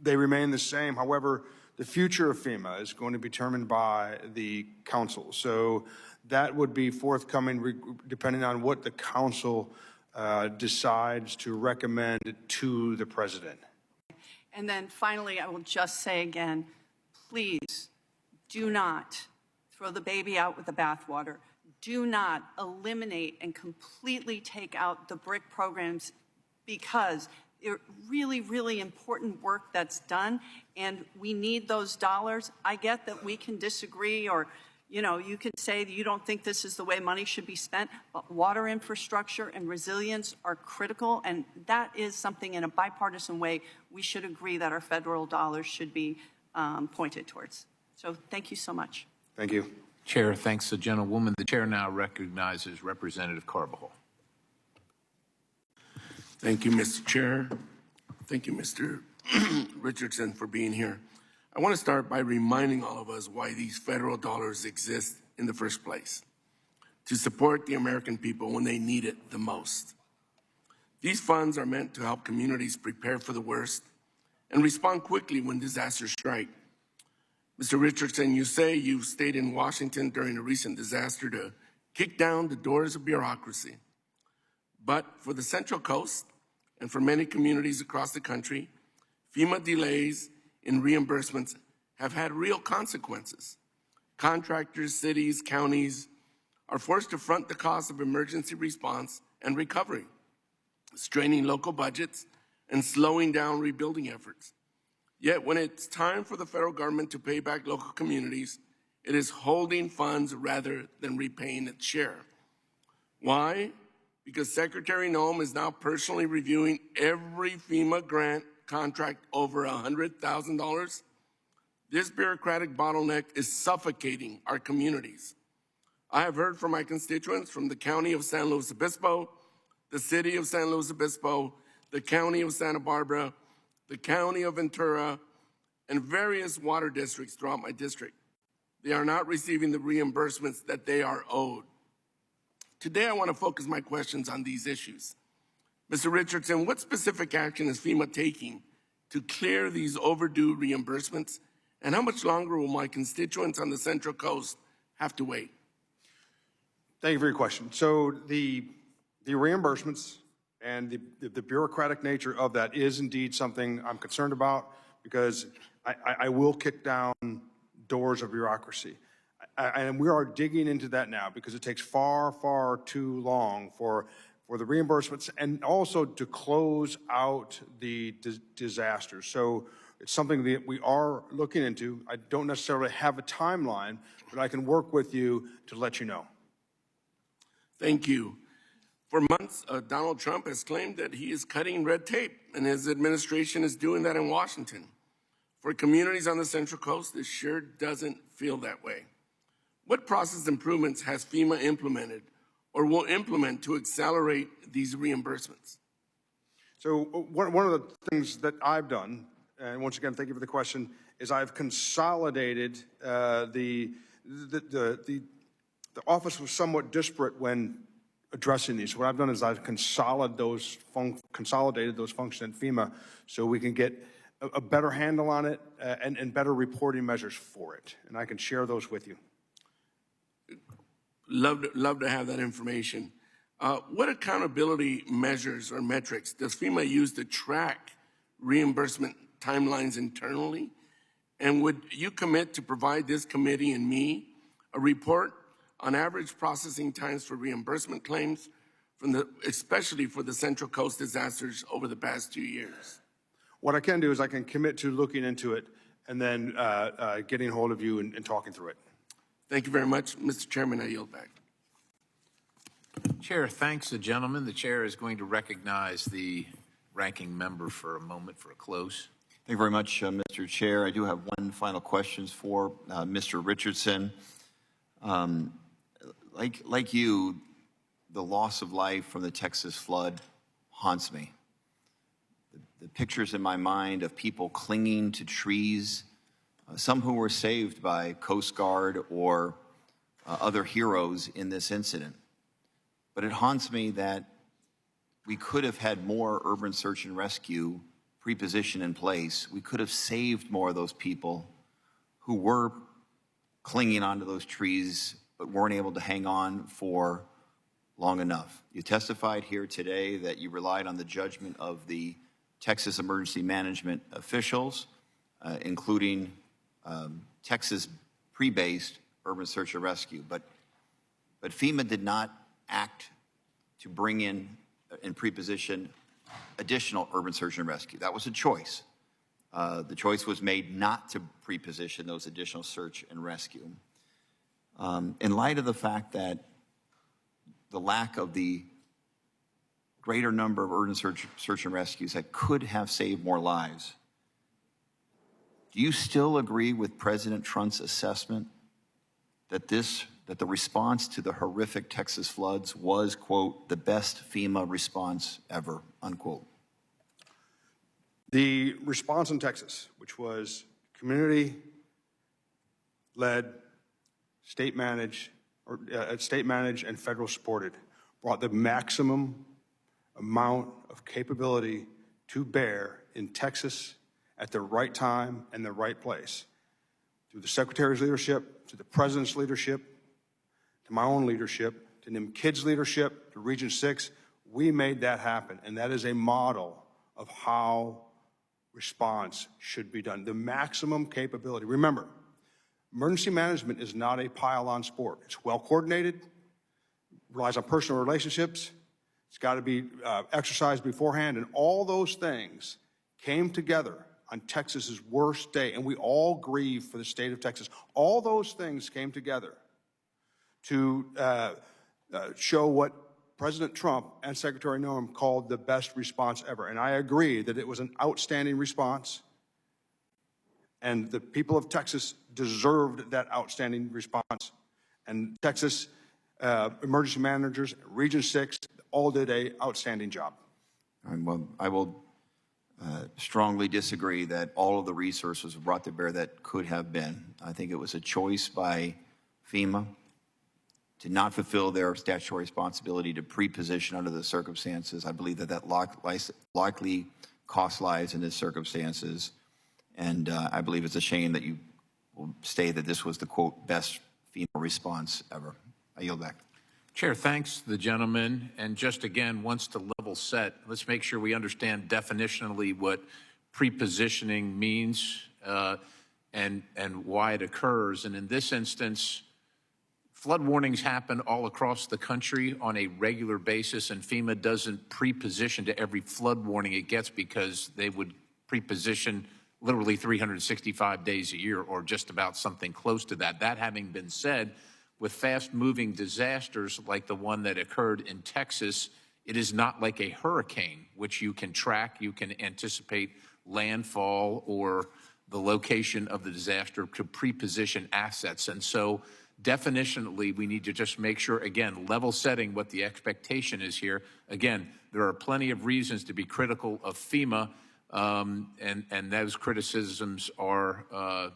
Speaker 5: they remain the same. However, the future of FEMA is going to be determined by the council. So that would be forthcoming depending on what the council decides to recommend to the president.
Speaker 20: And then finally, I will just say again, please do not throw the baby out with the bathwater. Do not eliminate and completely take out the BRIC programs, because they're really, really important work that's done, and we need those dollars. I get that we can disagree, or you can say that you don't think this is the way money should be spent, but water infrastructure and resilience are critical, and that is something in a bipartisan way we should agree that our federal dollars should be pointed towards. So thank you so much.
Speaker 5: Thank you.
Speaker 2: Chair thanks the gentlewoman. The chair now recognizes Representative Carbajal.
Speaker 21: Thank you, Mr. Chair. Thank you, Mr. Richardson, for being here. I want to start by reminding all of us why these federal dollars exist in the first place: to support the American people when they need it the most. These funds are meant to help communities prepare for the worst and respond quickly when disasters strike. Mr. Richardson, you say you stayed in Washington during a recent disaster to kick down the doors of bureaucracy. But for the Central Coast and for many communities across the country, FEMA delays in reimbursements have had real consequences. Contractors, cities, counties are forced to front the cost of emergency response and recovery, straining local budgets and slowing down rebuilding efforts. Yet when it's time for the federal government to pay back local communities, It is holding funds rather than repaying its share. Why? Because Secretary Noem is now personally reviewing every FEMA grant contract over $100,000. This bureaucratic bottleneck is suffocating our communities. I have heard from my constituents from the County of San Luis Obispo, the City of San Luis Obispo, the County of Santa Barbara, the County of Ventura, and various water districts throughout my district. They are not receiving the reimbursements that they are owed. Today, I want to focus my questions on these issues. Mr. Richardson, what specific action is FEMA taking to clear these overdue reimbursements, and how much longer will my constituents on the Central Coast have to wait?
Speaker 5: Thank you for your question. So the reimbursements and the bureaucratic nature of that is indeed something I'm concerned about, because I will kick down doors of bureaucracy. And we are digging into that now, because it takes far, far too long for the reimbursements and also to close out the disasters. So it's something that we are looking into. I don't necessarily have a timeline, but I can work with you to let you know.
Speaker 21: Thank you. For months, Donald Trump has claimed that he is cutting red tape, and his administration is doing that in Washington. For communities on the Central Coast, this sure doesn't feel that way. What process improvements has FEMA implemented or will implement to accelerate these reimbursements?
Speaker 5: So one of the things that I've done, and once again, thank you for the question, is I've consolidated the office was somewhat disparate when addressing these. What I've done is I've consolidated those functions in FEMA so we can get a better handle on it and better reporting measures for it. And I can share those with you.
Speaker 21: Love to have that information. What accountability measures or metrics does FEMA use to track reimbursement timelines internally? And would you commit to provide this committee and me a report on average processing times for reimbursement claims, especially for the Central Coast disasters over the past 2 years?
Speaker 5: What I can do is I can commit to looking into it and then getting hold of you and talking through it.
Speaker 21: Thank you very much. Mr. Chairman, I yield back.
Speaker 2: Chair thanks the gentleman. The chair is going to recognize the ranking member for a moment for a close.
Speaker 3: Thank you very much, Mr. Chair. I do have one final question for Mr. Richardson. Like you, the loss of life from the Texas flood haunts me. The pictures in my mind of people clinging to trees, some who were saved by Coast Guard or other heroes in this incident. But it haunts me that we could have had more urban search and rescue preposition in place. We could have saved more of those people who were clinging onto those trees but weren't able to hang on for long enough. You testified here today that you relied on the judgment of the Texas emergency management officials, including Texas pre-based urban search and rescue. But FEMA did not act to bring in preposition additional urban search and rescue. That was a choice. The choice was made not to preposition those additional search and rescue. In light of the fact that the lack of the greater number of urban search and rescues that could have saved more lives, do you still agree with President Trump's assessment that the response to the horrific Texas floods was, quote, the best FEMA response ever, unquote?
Speaker 5: The response in Texas, which was community-led, state-managed and federal supported, brought the maximum amount of capability to bear in Texas at the right time and the right place. Through the Secretary's leadership, to the President's leadership, to my own leadership, to NIM Kids' leadership, to Region 6, we made that happen. And that is a model of how response should be done. The maximum capability. Remember, emergency management is not a pile-on sport. It's well coordinated, relies on personal relationships, it's got to be exercised beforehand, and all those things came together on Texas's worst day, and we all grieve for the state of Texas. All those things came together to show what President Trump and Secretary Noem called the best response ever. And I agree that it was an outstanding response, and the people of Texas deserved that outstanding response. And Texas emergency managers, Region 6, all did an outstanding job.
Speaker 3: Well, I will strongly disagree that all of the resources were brought to bear that could have been. I think it was a choice by FEMA to not fulfill their statutory responsibility to pre-position under the circumstances. I believe that likely cost lives in these circumstances. And I believe it's a shame that you will state that this was the, quote, best FEMA response ever. I yield back.
Speaker 2: Chair, thanks the gentleman. And just again, once to level set, let's make sure we understand definitionally what pre-positioning means and why it occurs. And in this instance, flood warnings happen all across the country on a regular basis, and FEMA doesn't pre-position to every flood warning it gets because they would pre-position literally 365 days a year or just about something close to that. That having been said, with fast-moving disasters like the one that occurred in Texas, it is not like a hurricane, which you can track, you can anticipate landfall or the location of the disaster to pre-position assets. And so definitionally, we need to just make sure, again, level setting what the expectation is here. Again, there are plenty of reasons to be critical of FEMA, and those criticisms are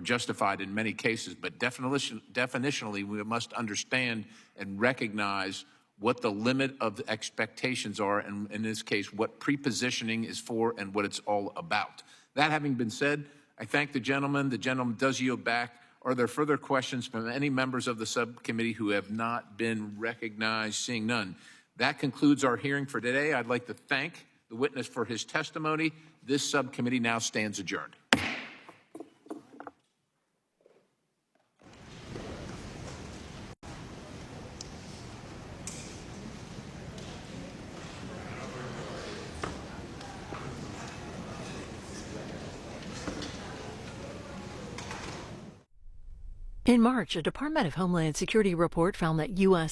Speaker 2: justified in many cases, but definitionally, we must understand and recognize what the limit of the expectations are, and in this case, what pre-positioning is for and what it's all about. That having been said, I thank the gentleman. The gentleman does yield back. Are there further questions from any members of the subcommittee who have not been recognized? Seeing none. That concludes our hearing for today. I'd like to thank the witness for his testimony. This subcommittee now stands adjourned.
Speaker 1: In March, a Department of Homeland Security report found that U.S.